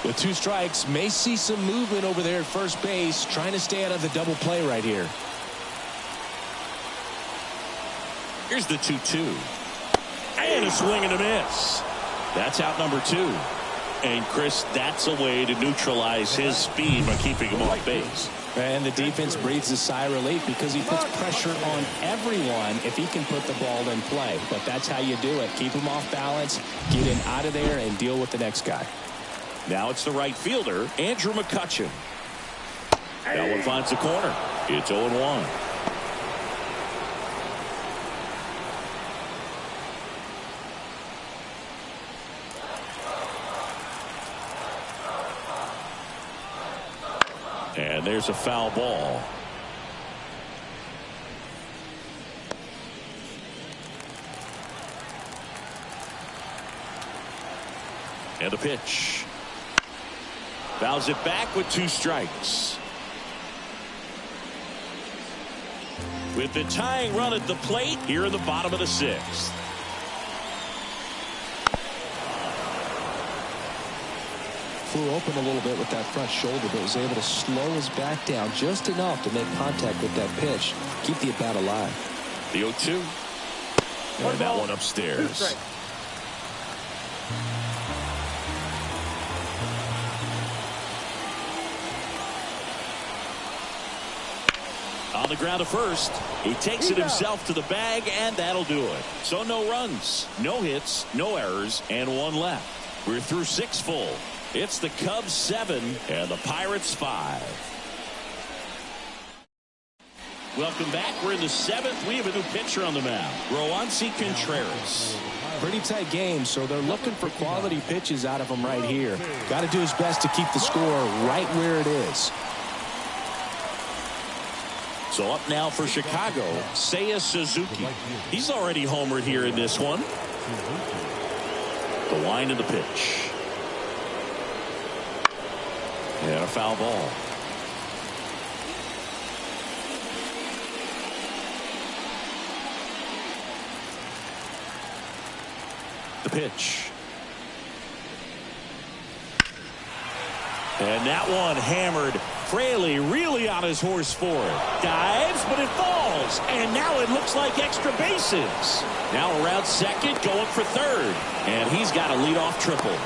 With 2 strikes, may see some movement over there at first base, trying to stay out of the double play right here. Here's the 2-2. And a swing and a miss. That's out number 2. And Chris, that's a way to neutralize his speed by keeping him off base. And the defense breathes a sigh of relief because he puts pressure on everyone if he can put the ball in play. But that's how you do it. Keep him off balance, get him out of there, and deal with the next guy. Now it's the right fielder, Andrew McCutcheon. That one finds the corner. It's 0-1. And there's a foul ball. And the pitch. Fouls it back with 2 strikes. With the tying run at the plate here in the bottom of the 6th. Flew open a little bit with that front shoulder, but was able to slow his back down just enough to make contact with that pitch. Keep the at-bat alive. The 0-2. And that one upstairs. On the ground to first. He takes it himself to the bag, and that'll do it. So no runs, no hits, no errors, and 1 left. We're through 6 full. It's the Cubs 7 and the Pirates 5. Welcome back. We're in the 7th. We have a new pitcher on the mound, Roansy Contreras. Pretty tight game, so they're looking for quality pitches out of him right here. Got to do his best to keep the score right where it is. So up now for Chicago, Seiya Suzuki. He's already homered here in this one. The line of the pitch. And a foul ball. The pitch. And that one hammered. Fraley really on his horse for it. Dives, but it falls. And now it looks like extra bases. Now around second, going for third. And he's got a leadoff triple.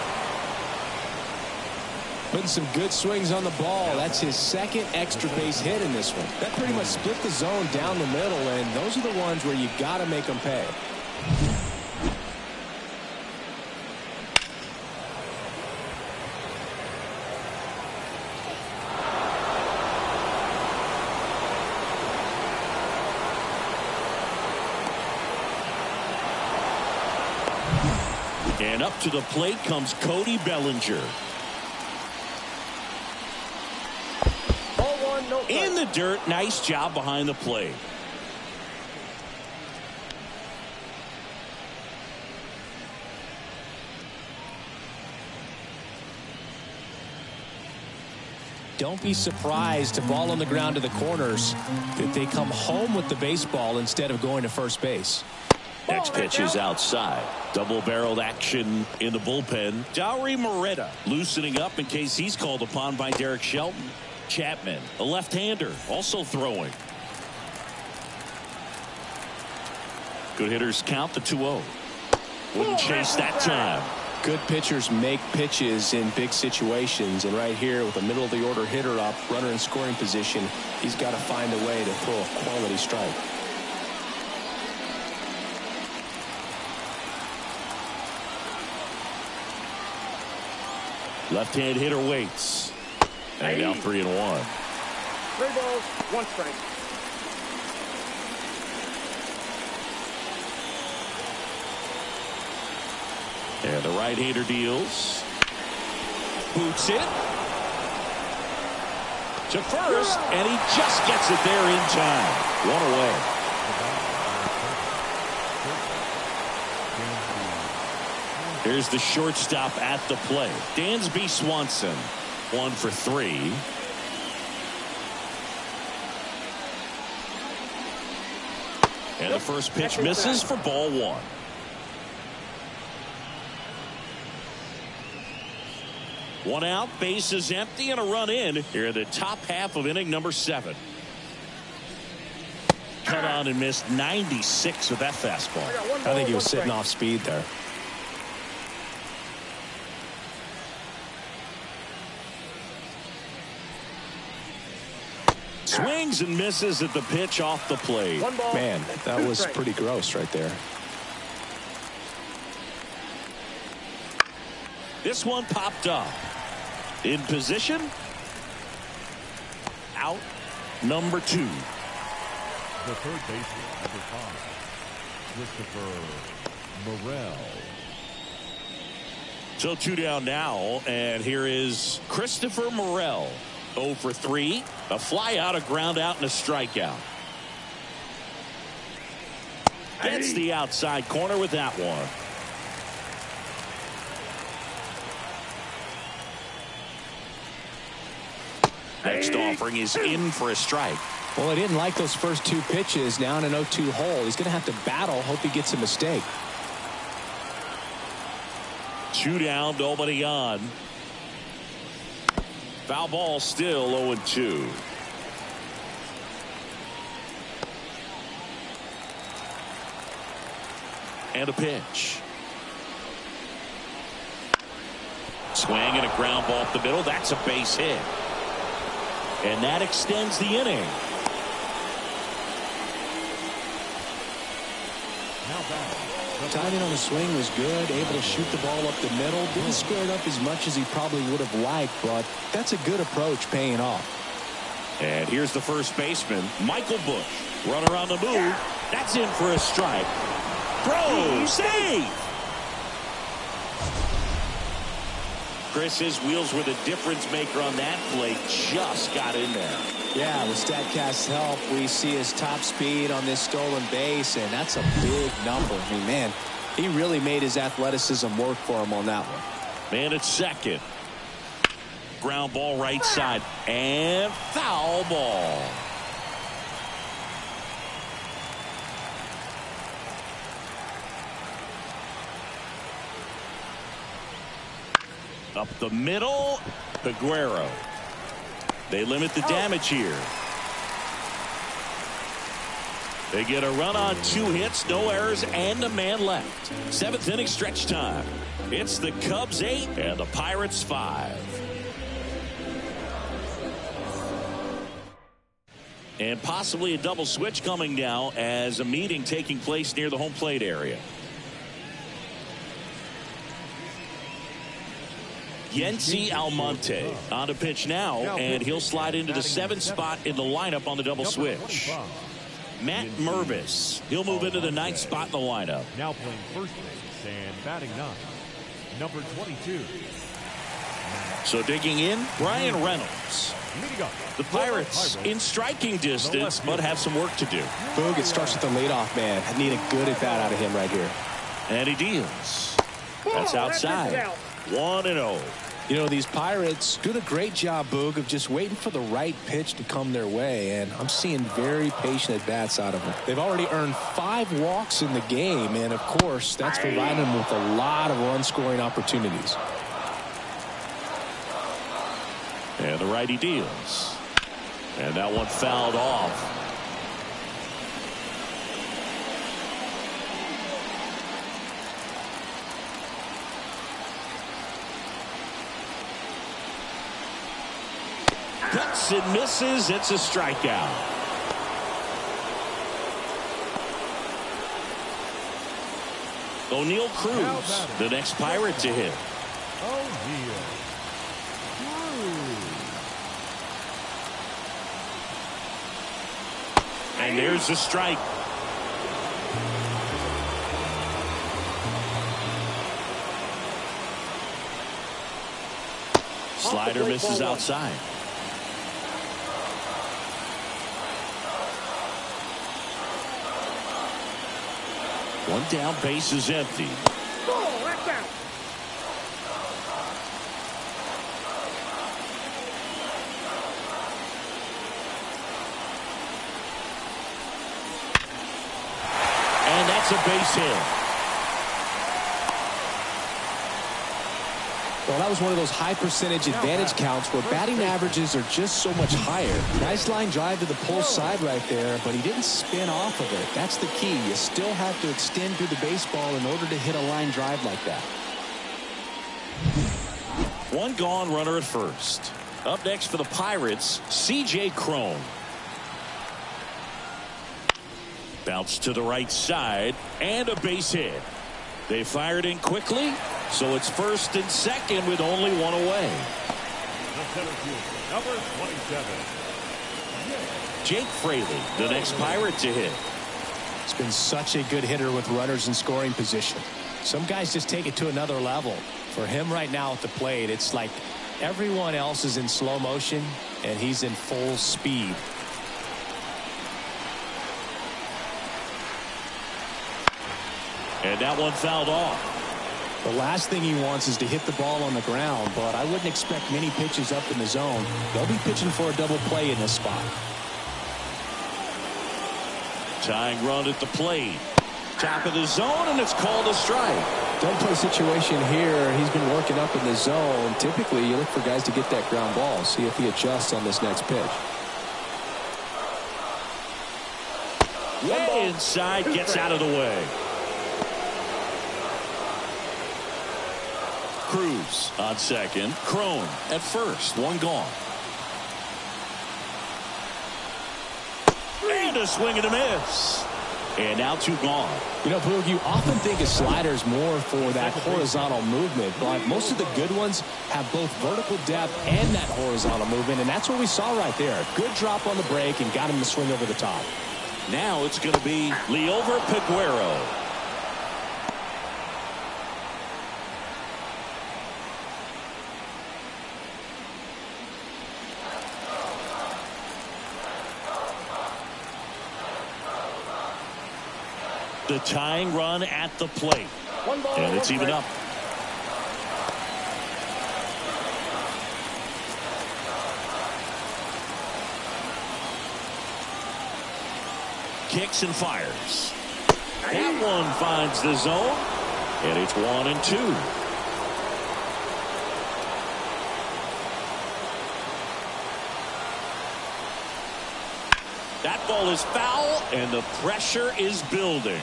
Putting some good swings on the ball. That's his second extra base hit in this one. That pretty much split the zone down the middle, and those are the ones where you got to make them pay. And up to the plate comes Cody Bellinger. In the dirt, nice job behind the plate. Don't be surprised, a ball on the ground to the corners, that they come home with the baseball instead of going to first base. Next pitch is outside. Double-barreled action in the bullpen. Dauri Moreta loosening up in case he's called upon by Derek Shelton. Chapman, a left-hander, also throwing. Good hitters count the 2-0. Wouldn't chase that time. Good pitchers make pitches in big situations, and right here with a middle-of-the-order hitter up, runner in scoring position, he's got to find a way to throw a quality strike. Left-hand hitter waits. And now 3-1. 3 balls, 1 strike. And the right-hander deals. Boots it to first, and he just gets it there in time. 1 away. Here's the shortstop at the plate. Dansby Swanson. 1 for 3. And the first pitch misses for ball 1. One out, bases empty, and a run in here in the top half of inning number 7. Cut on and missed 96 with that fastball. I think he was sitting off speed there. Swings and misses at the pitch off the plate. Man, that was pretty gross right there. This one popped up. In position. Out number 2. The third baseman, number 5, Christopher Morel. So 2 down now, and here is Christopher Morel. 0 for 3. A fly out, a ground out, and a strikeout. Gets the outside corner with that one. Next offering is in for a strike. Well, he didn't like those first 2 pitches. Now in an 0-2 hole, he's going to have to battle. Hope he gets a mistake. 2 down, nobody on. Foul ball, still 0-2. And a pitch. Swing and a ground ball up the middle. That's a base hit. And that extends the inning. Timing on the swing was good. Able to shoot the ball up the middle. Didn't square it up as much as he probably would have liked, but that's a good approach paying off. And here's the first baseman, Michael Bush. Runner on the move. That's in for a strike. Throw, save. Chris, his wheels were the difference maker on that play. Just got in there. Yeah, with StatCast's help, we see his top speed on this stolen base, and that's a big number. I mean, man, he really made his athleticism work for him on that one. Man at second. Ground ball right side. And foul ball. Up the middle. Peguero. They limit the damage here. They get a run on 2 hits, no errors, and a man left. 7th inning stretch time. It's the Cubs 8 and the Pirates 5. And possibly a double switch coming now as a meeting taking place near the home plate area. Yency Almonte on the pitch now, and he'll slide into the 7th spot in the lineup on the double switch. Matt Mervis, he'll move into the 9th spot in the lineup. Now playing first base and batting 9, number 22. So digging in, Brian Reynolds. The Pirates in striking distance, but have some work to do. Boog, it starts with the leadoff man. I need a good at bat out of him right here. And he deals. That's outside. 1-0. You know, these Pirates do a great job, Boog, of just waiting for the right pitch to come their way, and I'm seeing very patient at-bats out of them. They've already earned 5 walks in the game, and, of course, that's providing them with a lot of run-scoring opportunities. And the righty deals. And that one fouled off. Cuts and misses. It's a strikeout. O'Neal Cruz, the next Pirate to hit. O'Neal. And there's the strike. Slider misses outside. One down, base is empty. Oh, that's out. And that's a base hit. Well, that was one of those high percentage advantage counts where batting averages are just so much higher. Nice line drive to the pull side right there, but he didn't spin off of it. That's the key. You still have to extend through the baseball in order to hit a line drive like that. One gone, runner at first. Up next for the Pirates, C.J. Cron. Bounce to the right side and a base hit. They fired in quickly, so it's first and second with only one away. The center fielder, number 27. Jake Fraley, the next Pirate to hit. It's been such a good hitter with runners in scoring position. Some guys just take it to another level. For him right now at the plate, it's like everyone else is in slow motion and he's in full speed. And that one fouled off. The last thing he wants is to hit the ball on the ground, but I wouldn't expect many pitches up in the zone. They'll be pitching for a double play in this spot. Tying run at the plate. Top of the zone, and it's called a strike. Double play situation here. He's been working up in the zone. Typically, you look for guys to get that ground ball. See if he adjusts on this next pitch. Way inside, gets out of the way. Cruz on second. Cron at first. One gone. And a swing and a miss. And now 2 gone. You know, Boog, you often think a slider is more for that horizontal movement, but most of the good ones have both vertical depth and that horizontal movement, and that's what we saw right there. Good drop on the break and got him to swing over the top. Now it's going to be Liover Peguero. The tying run at the plate. And it's even up. Kicks and fires. That one finds the zone. And it's 1-2. That ball is foul, and the pressure is building.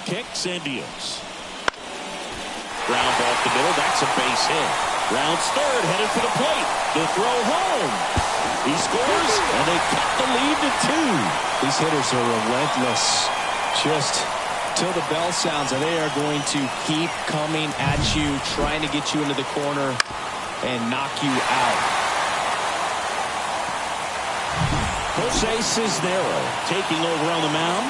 Kicks and deals. Ground ball up the middle. That's a base hit. Rounds third, headed for the plate. The throw home. He scores, and they cut the lead to 2. These hitters are relentless. Just till the bell sounds, and they are going to keep coming at you, trying to get you into the corner and knock you out. Jose Cisneros taking over on the mound.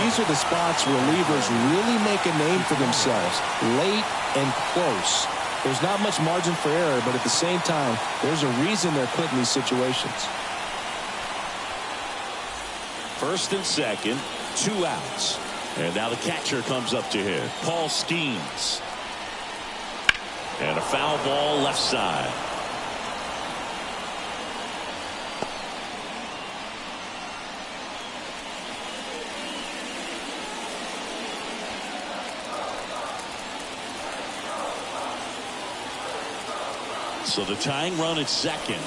These are the spots relievers really make a name for themselves. Late and close. There's not much margin for error, but at the same time, there's a reason they're put in these situations. First and second, 2 outs. And now the catcher comes up to hit. Paul Skeens. And a foul ball left side. So the tying run at second.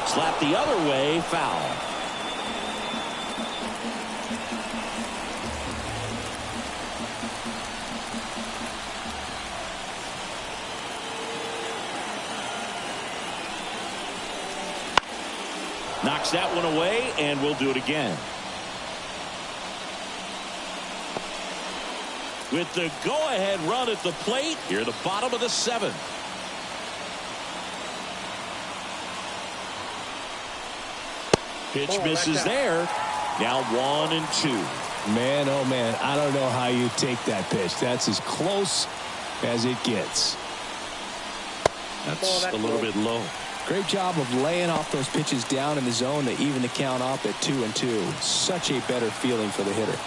Slap the other way, foul. Knocks that one away, and we'll do it again. With the go-ahead run at the plate, here at the bottom of the 7th. Pitch misses there. Now 1-2. Man, oh man, I don't know how you take that pitch. That's as close as it gets. That's a little bit low. Great job of laying off those pitches down in the zone to even the count off at 2-2. Such a better feeling for the hitter.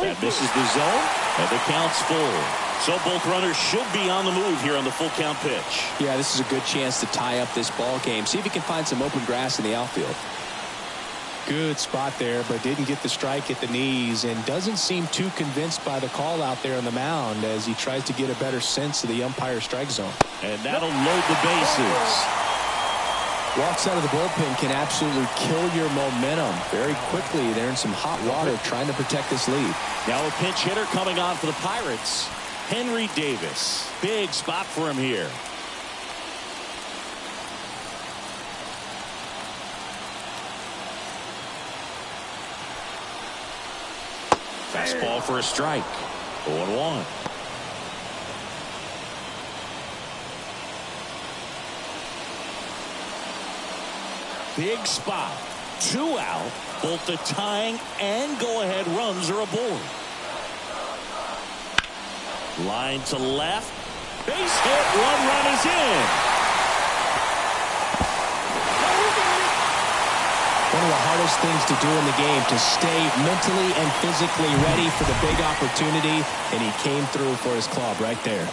That misses the zone, and the count's full. So both runners should be on the move here on the full count pitch. Yeah, this is a good chance to tie up this ball game. See if he can find some open grass in the outfield. Good spot there, but didn't get the strike at the knees and doesn't seem too convinced by the call out there on the mound as he tries to get a better sense of the umpire strike zone. And that'll load the bases. Walks out of the bullpen can absolutely kill your momentum very quickly. They're in some hot water trying to protect this lead. Now a pinch hitter coming on for the Pirates. Henry Davis. Big spot for him here. Fastball for a strike. 0-1. Big spot. 2 out. Both the tying and go-ahead runs are aboard. Line to left. Base hit. 1 run is in. One of the hardest things to do in the game, to stay mentally and physically ready for the big opportunity, and he came through for his club right there.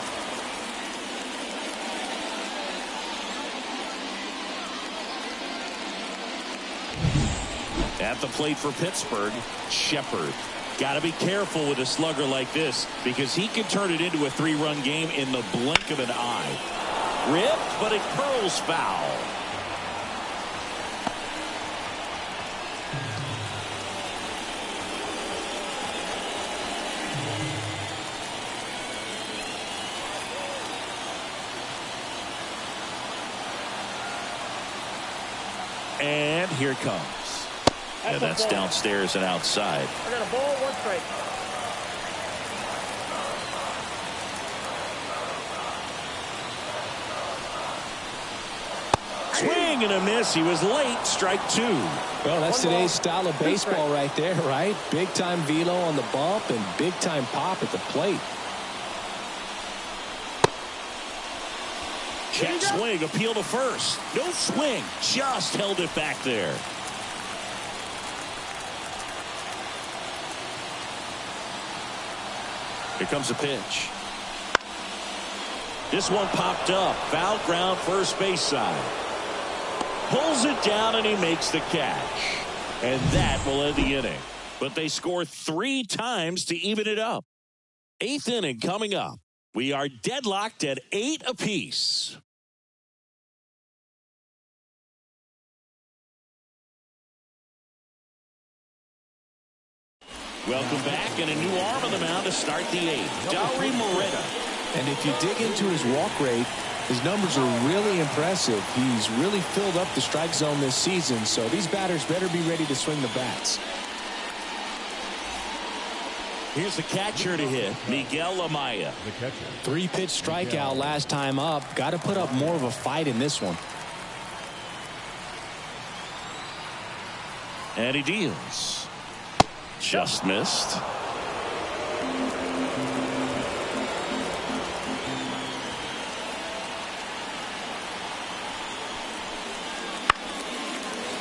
At the plate for Pittsburgh, Shepard. Got to be careful with a slugger like this because he can turn it into a 3-run game in the blink of an eye. Ripped, but it curls foul. And here it comes. Yeah, that's downstairs and outside. I got a ball, 1 strike. Swing and a miss. He was late. Strike 2. Well, that's today's style of baseball right there, right? Big time velo on the bump and big time pop at the plate. Check swing, appeal to first. No swing, just held it back there. Here comes a pitch. This one popped up. Foul ground, first base side. Pulls it down and he makes the catch. And that will end the inning. but they score 3 times to even it up. 8th inning coming up. We are deadlocked at 8 apiece. Welcome back, and a new arm on the mound to start the 8th. Dauri Moreta. And if you dig into his walk rate, his numbers are really impressive. He's really filled up the strike zone this season, so these batters better be ready to swing the bats. Here's the catcher to hit, Miguel Amaya. 3-pitch strikeout last time up. Got to put up more of a fight in this one. And he deals. Just missed.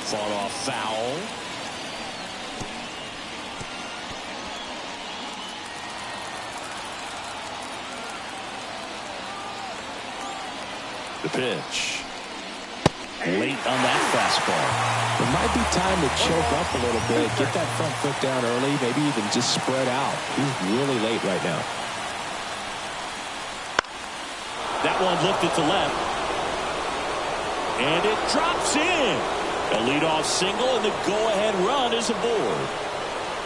Fought off foul. The pitch. Late on that fastball. It might be time to choke up a little bit, get that front foot down early, maybe even just spread out. He's really late right now. That one lifted to left. And it drops in. A leadoff single, and the go-ahead run is aboard.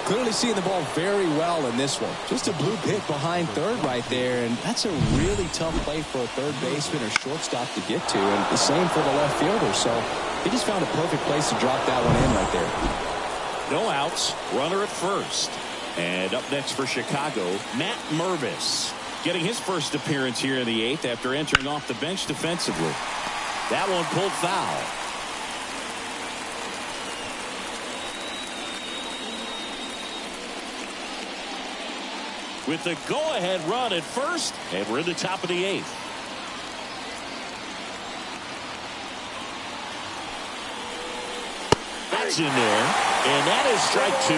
Clearly seeing the ball very well in this one. Just a blue hit behind third right there, and that's a really tough play for a third baseman or shortstop to get to, and the same for the left fielder. So he just found a perfect place to drop that one in right there. No outs, runner at first. And up next for Chicago, Matt Mervis, getting his first appearance here in the 8th after entering off the bench defensively. That one pulled foul. With the go-ahead run at first, and we're in the top of the 8th. That's in there, and that is strike 2.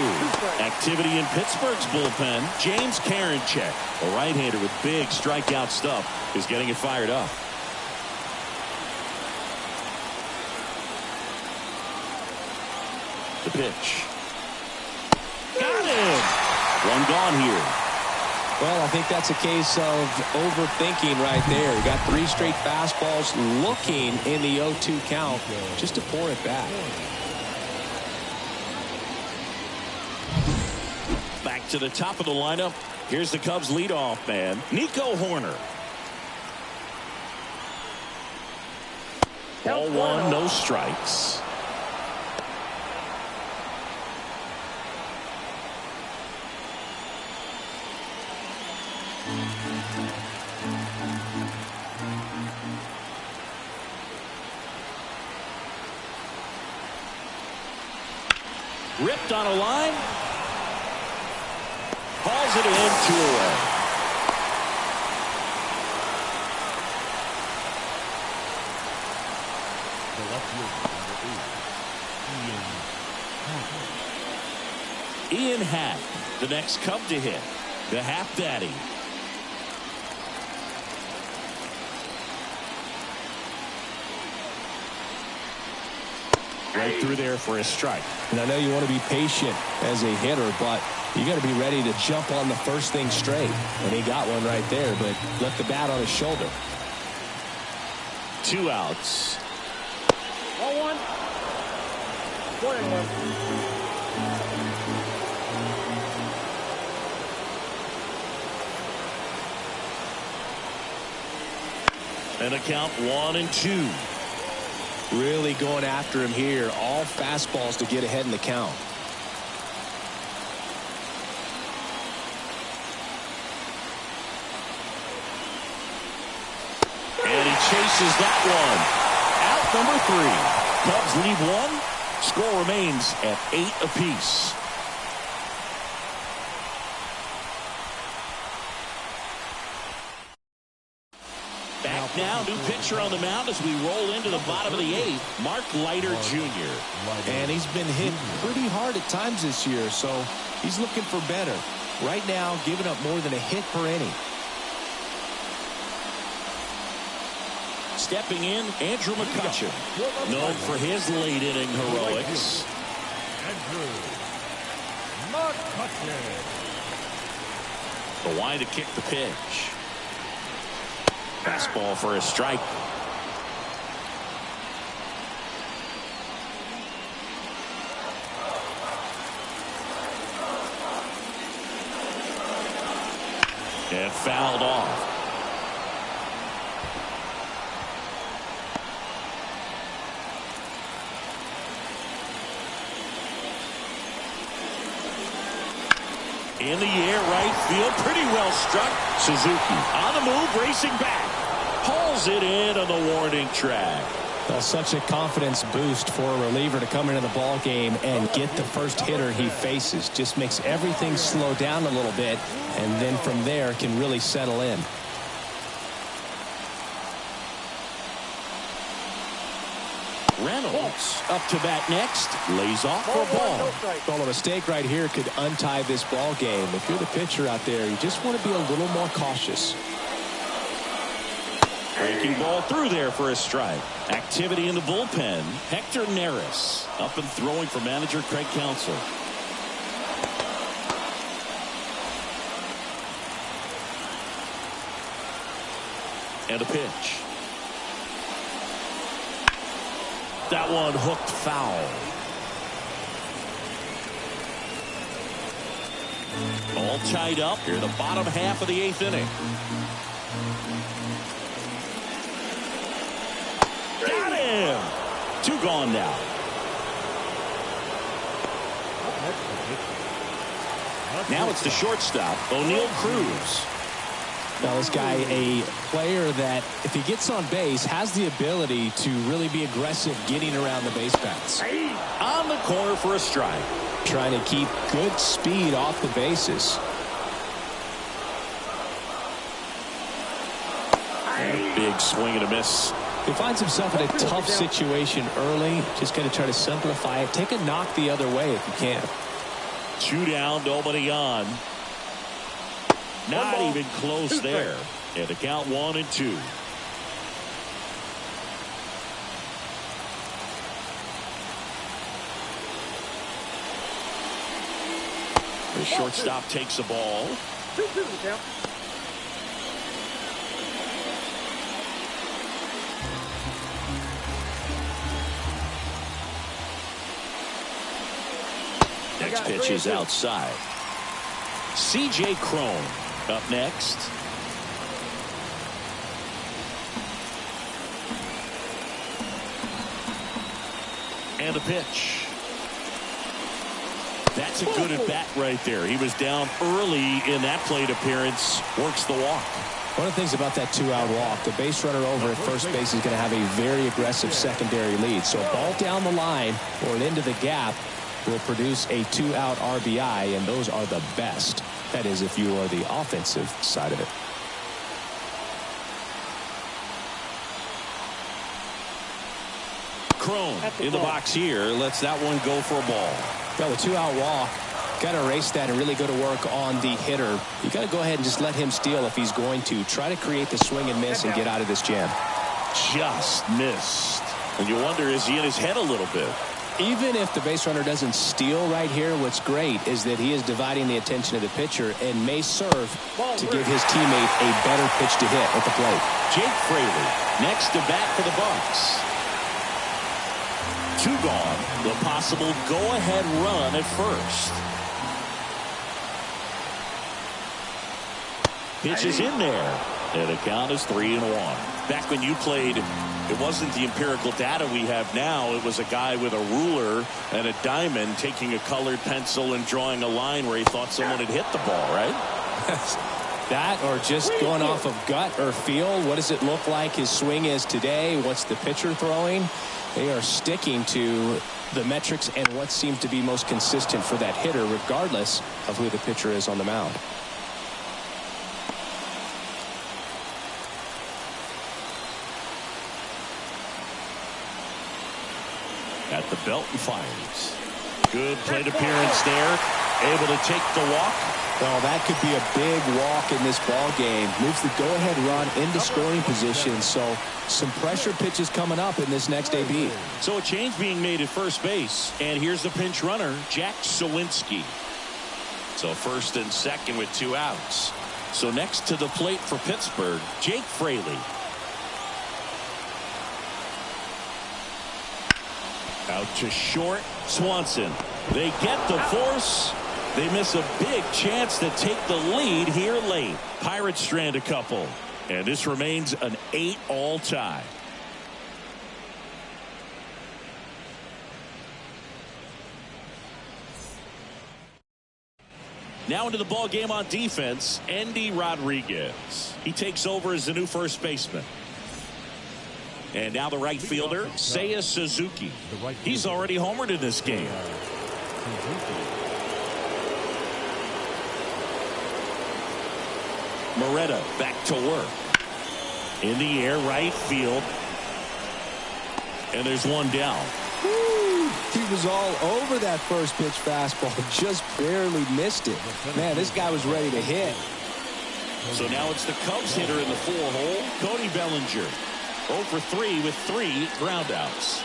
Activity in Pittsburgh's bullpen. James Karinchak, a right-hander with big strikeout stuff, is getting it fired up. The pitch. Got him! One gone here. Well, I think that's a case of overthinking right there. He got 3 straight fastballs looking in the 0-2 count just to pour it back. Back to the top of the lineup. Here's the Cubs leadoff man, Nico Hoerner. Ball 1, no strikes. Ripped on a line. Hauls it in, 2 away. The left fielder, number 8, Ian Happ, the next Cub to hit. The Happ Daddy. Right through there for a strike. And I know you want to be patient as a hitter, but you got to be ready to jump on the first thing straight. And he got one right there, but left the bat on his shoulder. 2 outs. Ball 1. 4-1. And a count 1-2. Really going after him here. All fastballs to get ahead in the count. And he chases that one. Out number 3. Cubs lead 1. Score remains at 8 apiece. Back now, new pitcher on the mound as we roll into the bottom of the 8th, Mark Leiter Jr. And he's been hit pretty hard at times this year, so he's looking for better. Right now, giving up more than a hit per inning. Stepping in, Andrew McCutcheon, known for his late inning heroics. Andrew McCutcheon. The line to kick the pitch. Fastball for a strike. And fouled off. In the air, right field, pretty well struck. Suzuki on the move, racing back. Hauls it in on the warning track. Well, such a confidence boost for a reliever to come into the ball game and get the first hitter he faces. Just makes everything slow down a little bit, and then from there can really settle in. Reynolds up to bat next. Lays off for a ball. Well, a mistake right here could untie this ball game. If you're the pitcher out there, you just want to be a little more cautious. Breaking ball through there for a strike. Activity in the bullpen. Hector Neris up and throwing for manager Craig Counsell. And a pitch. That one hooked foul. All tied up here in the bottom half of the 8th inning. Got him! 2 gone now. Now it's the shortstop, O'Neal Cruz. Now this guy, a player that if he gets on base has the ability to really be aggressive getting around the base paths. On the corner for a strike. Trying to keep good speed off the bases. Big swing and a miss. He finds himself in a tough situation early. Just going to try to simplify it. Take a knock the other way if you can. 2 down, nobody on. Not even close there. And the count 1-2. The shortstop takes a ball. 2-2 the count. Next pitch is outside. C.J. Cron up next. And a pitch. That's a good at bat right there. He was down early in that plate appearance. Works the walk. One of the things about that 2-out walk, the base runner over at first base is going to have a very aggressive secondary lead. So a ball down the line or into the gap will produce a 2-out RBI, and those are the best. That is, if you are the offensive side of it. Cron in the box here. Lets that one go for a ball. Well, the 2-out walk, got to erase that and really go to work on the hitter. You got to go ahead and just let him steal if he's going to. Try to create the swing and miss and get out of this jam. Just missed. And you wonder, is he in his head a little bit? Even if the base runner doesn't steal right here, what's great is that he is dividing the attention of the pitcher and may serve to give his teammate a better pitch to hit at the plate. Jake Fraley next to bat for the Bucks. 2 gone. The possible go-ahead run at first. Pitch is in there. And the count is 3-1. Back when you played, it wasn't the empirical data we have now. It was a guy with a ruler and a diamond taking a colored pencil and drawing a line where he thought someone had hit the ball, right? That or just going off of gut or feel. What does it look like his swing is today? What's the pitcher throwing? They are sticking to the metrics and what seems to be most consistent for that hitter, regardless of who the pitcher is on the mound. At the belt and fires. Good plate appearance there. Able to take the walk. Well, that could be a big walk in this ball game. Moves the go-ahead run into scoring position. So some pressure pitches coming up in this next AB. So a change being made at first base. And here's the pinch runner, Jack Sawinski. So first and second with 2 outs. So next to the plate for Pittsburgh, Jake Fraley. Out to short, Swanson. They get the force. They miss a big chance to take the lead here late. Pirates strand a couple. And this remains an 8-all tie. Now into the ball game on defense, Andy Rodriguez. He takes over as the new first baseman. And now the right fielder, Seiya Suzuki. He's already homered in this game. Moretta back to work. In the air, right field. And there's one down. He was all over that first pitch fastball, just barely missed it. Man, this guy was ready to hit. So now it's the Cubs hitter in the 4-hole, Cody Bellinger. 0 for 3 with 3 groundouts.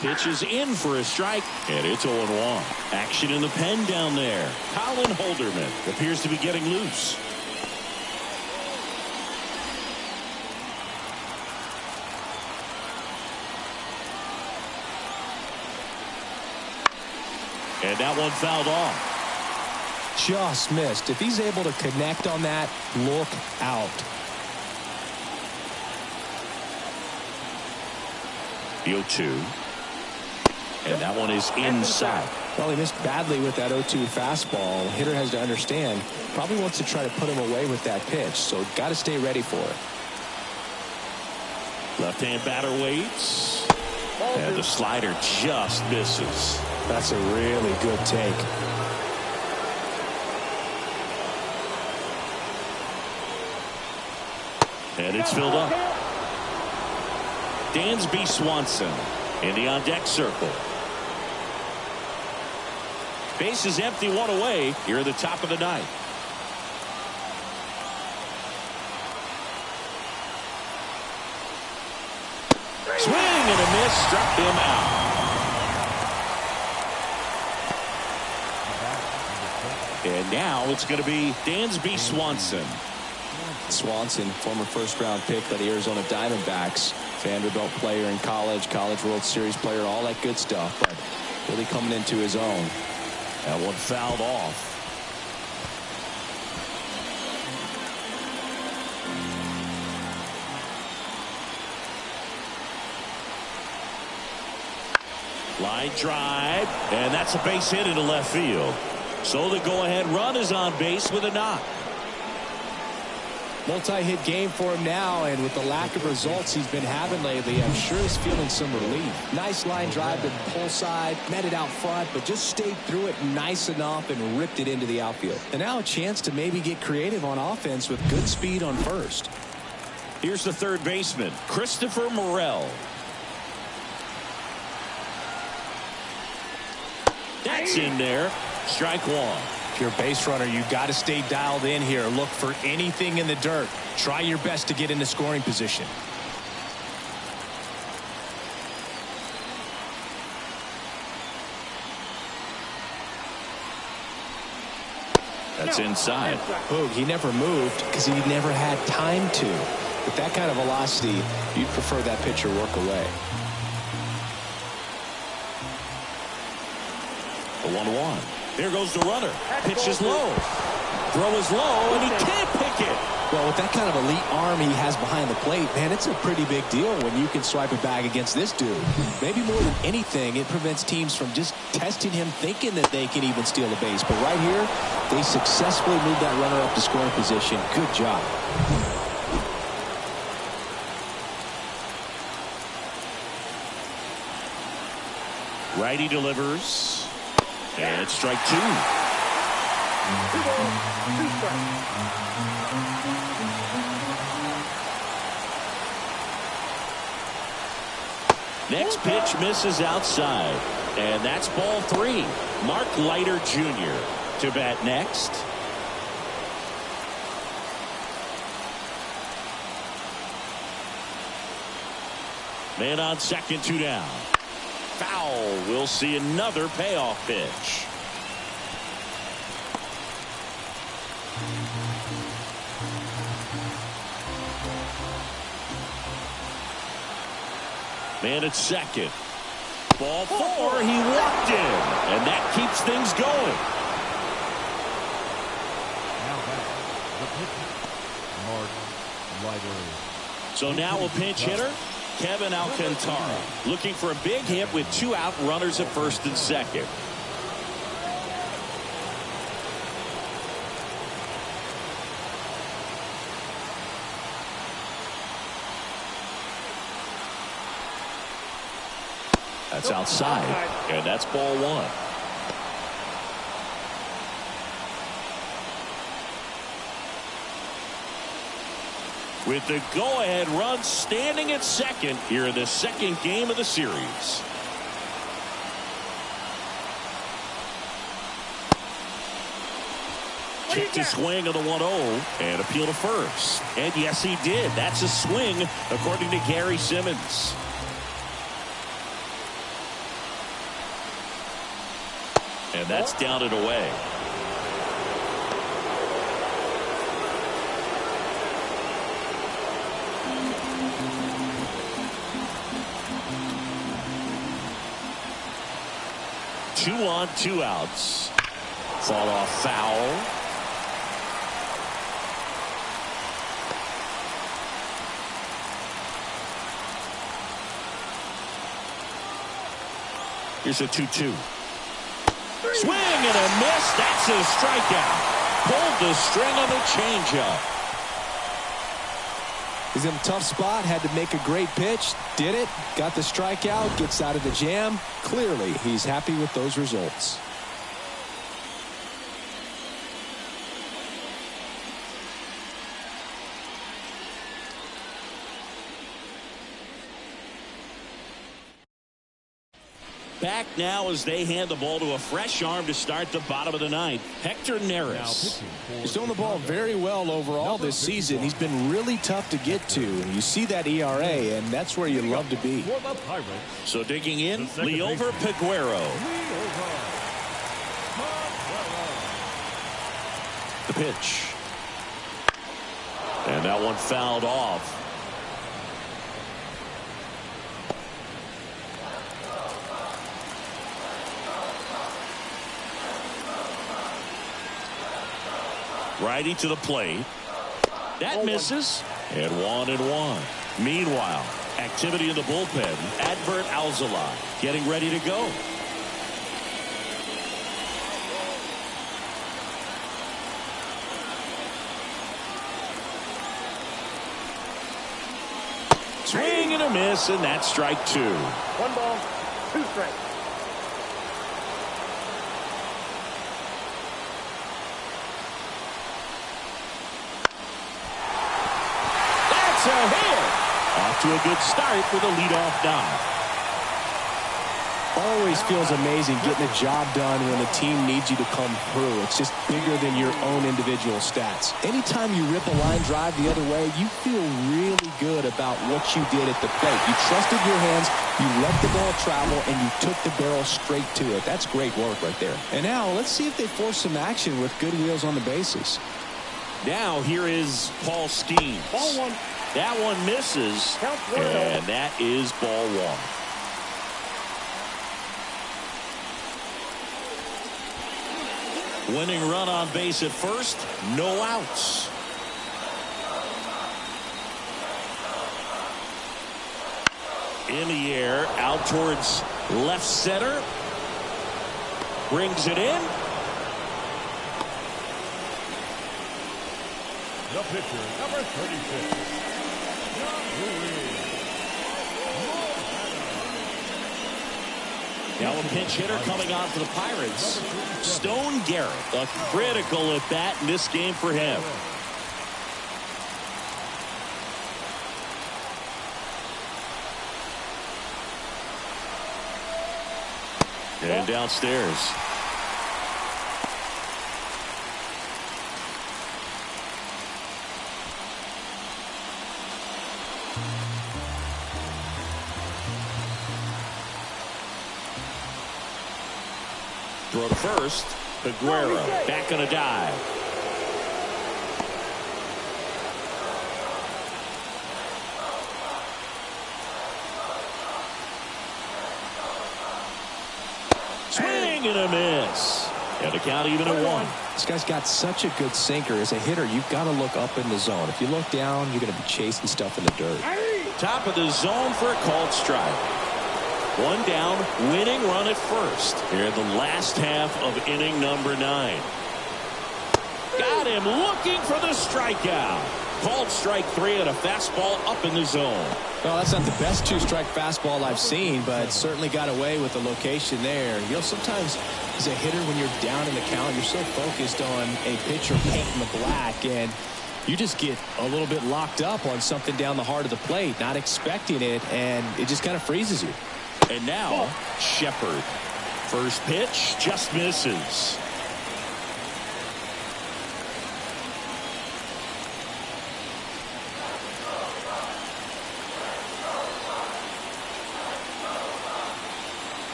Pitch is in for a strike, and it's 0-1. Action in the pen down there. Colin Holderman appears to be getting loose. And that one fouled off. Just missed. If he's able to connect on that, look out. The 0-2. And that one is inside. Well, he missed badly with that 0-2 fastball. The hitter has to understand. Probably wants to try to put him away with that pitch. So got to stay ready for it. Left-hand batter waits. And the slider just misses. That's a really good take. And it's filled up. Dansby Swanson in the on-deck circle. Base is empty, 1 away here at the top of the 9th. Swing and a miss, struck him out. And now it's going to be Dansby Swanson. Swanson, former first-round pick by the Arizona Diamondbacks. Vanderbilt player in college, College World Series player, all that good stuff, but really coming into his own. That one fouled off. Line drive, and that's a base hit into left field. So the go-ahead run is on base with a knock. Multi-hit game for him now, and with the lack of results he's been having lately, I'm sure he's feeling some relief. Nice line drive to the pull side, met it out front, but just stayed through it nice enough and ripped it into the outfield. And now a chance to maybe get creative on offense with good speed on first. Here's the third baseman, Christopher Morel. That's in there. Strike one. If you're a base runner, you've got to stay dialed in here. Look for anything in the dirt. Try your best to get into scoring position. That's inside. Boog, he never moved because he never had time to. With that kind of velocity, you'd prefer that pitcher work away. The 1-1. There goes the runner. Pitch is low. Throw is low, and he can't pick it. Well, with that kind of elite arm he has behind the plate, man, it's a pretty big deal when you can swipe it back against this dude. Maybe more than anything, it prevents teams from just testing him, thinking that they can even steal the base. But right here, they successfully moved that runner up to scoring position. Good job. Righty delivers. And it's strike 2. 2 balls, 2 strikes. Next pitch misses outside. And that's ball 3. Mark Leiter Jr. to bat next. Man on second, 2 down. Foul. We'll see another payoff pitch. Man at second. Ball 4. He walked in. And that keeps things going. Now back, the pitcher, Mark Leiter. So now a pinch hitter, Kevin Alcantara, looking for a big hit with 2 out, runners at first and second. That's outside, and that's ball 1. With the go-ahead run standing at second here in the second game of the series. Kicked a swing on the 1-0 and appeal to first. And yes, he did. That's a swing, according to Gary Simmons. And that's down and away. Two on, 2 outs. Fall off foul. Here's a 2-2. Swing and a miss. That's a strikeout. Pulled the string on the changeup. He's in a tough spot. Had to make a great pitch. Did it. Got the strikeout. Gets out of the jam. Clearly, he's happy with those results. Back now as they hand the ball to a fresh arm to start the bottom of the ninth. Hector Neris. He's doing the ball very well overall this season. He's been really tough to get to. You see that ERA, and that's where you love to be. So digging in, Liover Peguero. The pitch. And that one fouled off. Righty to the plate. That misses. And 1-1. Meanwhile, activity in the bullpen. Adbert Alzolay getting ready to go. Swing and a miss, and that's strike 2. 1 ball, 2 strikes. A hit. Off to a good start with a leadoff dive. Always feels amazing getting the job done when the team needs you to come through. It's just bigger than your own individual stats. Anytime you rip a line drive the other way, you feel really good about what you did at the plate. You trusted your hands, you let the ball travel, and you took the barrel straight to it. That's great work right there. And now let's see if they force some action with good wheels on the bases. Now here is Paul Skeens. Ball 1. That one misses, and that is ball 1. Winning run on base at first, no outs. In the air, out towards left center. Brings it in. The pitcher, number 36. Now a pinch hitter coming on for the Pirates. Stone Garrett, a critical at bat in this game for him. And downstairs. Throw to first. Aguero back on a dive. Swing and a miss. And a count even at 1. This guy's got such a good sinker. As a hitter, you've got to look up in the zone. If you look down, you're going to be chasing stuff in the dirt. Top of the zone for a called strike. 1 down, winning run at first. Here in the last half of inning number 9. Got him looking for the strikeout. Called strike 3 and a fastball up in the zone. Well, that's not the best 2-strike fastball I've seen, but certainly got away with the location there. You know, sometimes as a hitter, when you're down in the count, you're so focused on a pitcher painting the black, and you just get a little bit locked up on something down the heart of the plate, not expecting it, and it just kind of freezes you. And now, Shepard. First pitch just misses.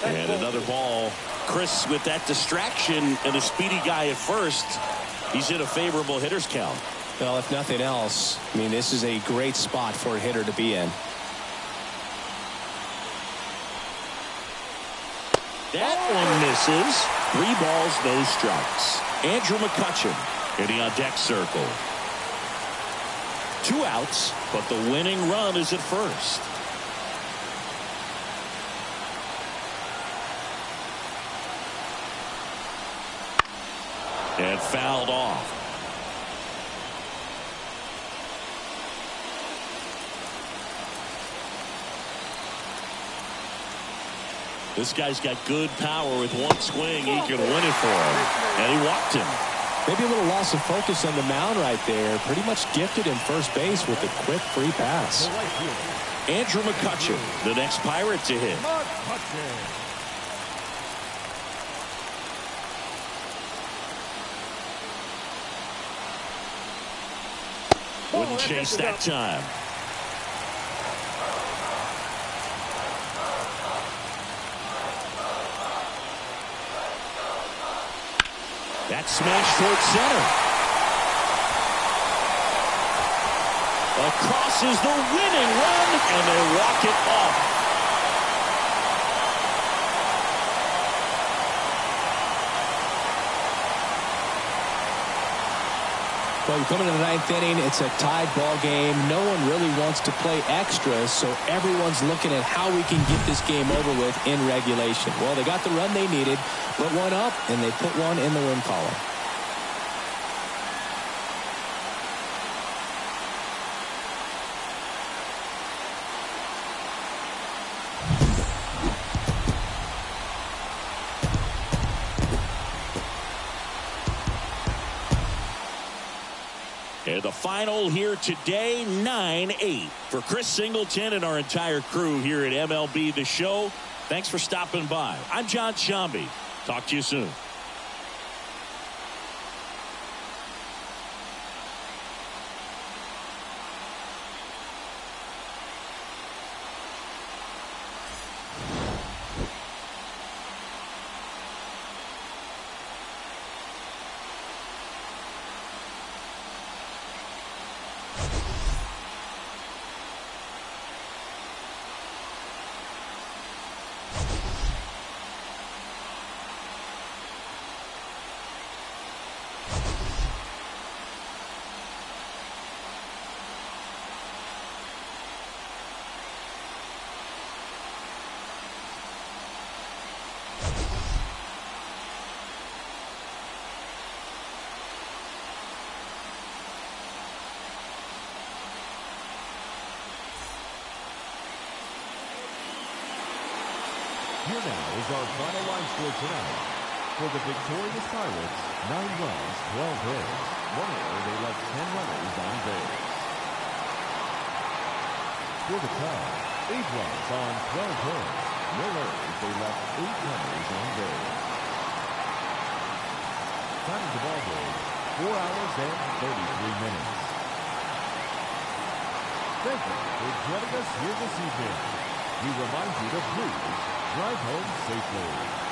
And another ball. Chris, with that distraction and a speedy guy at first, he's in a favorable hitter's count. Well, if nothing else, I mean, this is a great spot for a hitter to be in. That one misses. 3 balls, no strikes. Andrew McCutchen hitting on deck circle. 2 outs, but the winning run is at first. And fouled off. This guy's got good power. With 1 swing, he can win it for him. And he walked him. Maybe a little loss of focus on the mound right there. Pretty much gifted him first base with a quick free pass. Andrew McCutchen, the next Pirate to hit. Wouldn't chase that time. That smash towards center. Across is the winning run, and they walk it off. Well, you come into the 9th inning, it's a tied ball game. No one really wants to play extra, so everyone's looking at how we can get this game over with in regulation. Well, they got the run they needed, put 1 up, and they put 1 in the win column. And the final here today, 9-8. For Chris Singleton and our entire crew here at MLB The Show, thanks for stopping by. I'm John Shambi. Talk to you soon. Here now is our final line score tonight. For the victorious Pirates, 9 runs, 12 hits. 1 error, they left 10 runners on base. For the Cubs, 8 runs on 12 hits. No errors, they left 8 runners on base. Time of the ball game, 4 hours and 33 minutes. Thank you for joining us here this evening. we remind you to please drive home safely.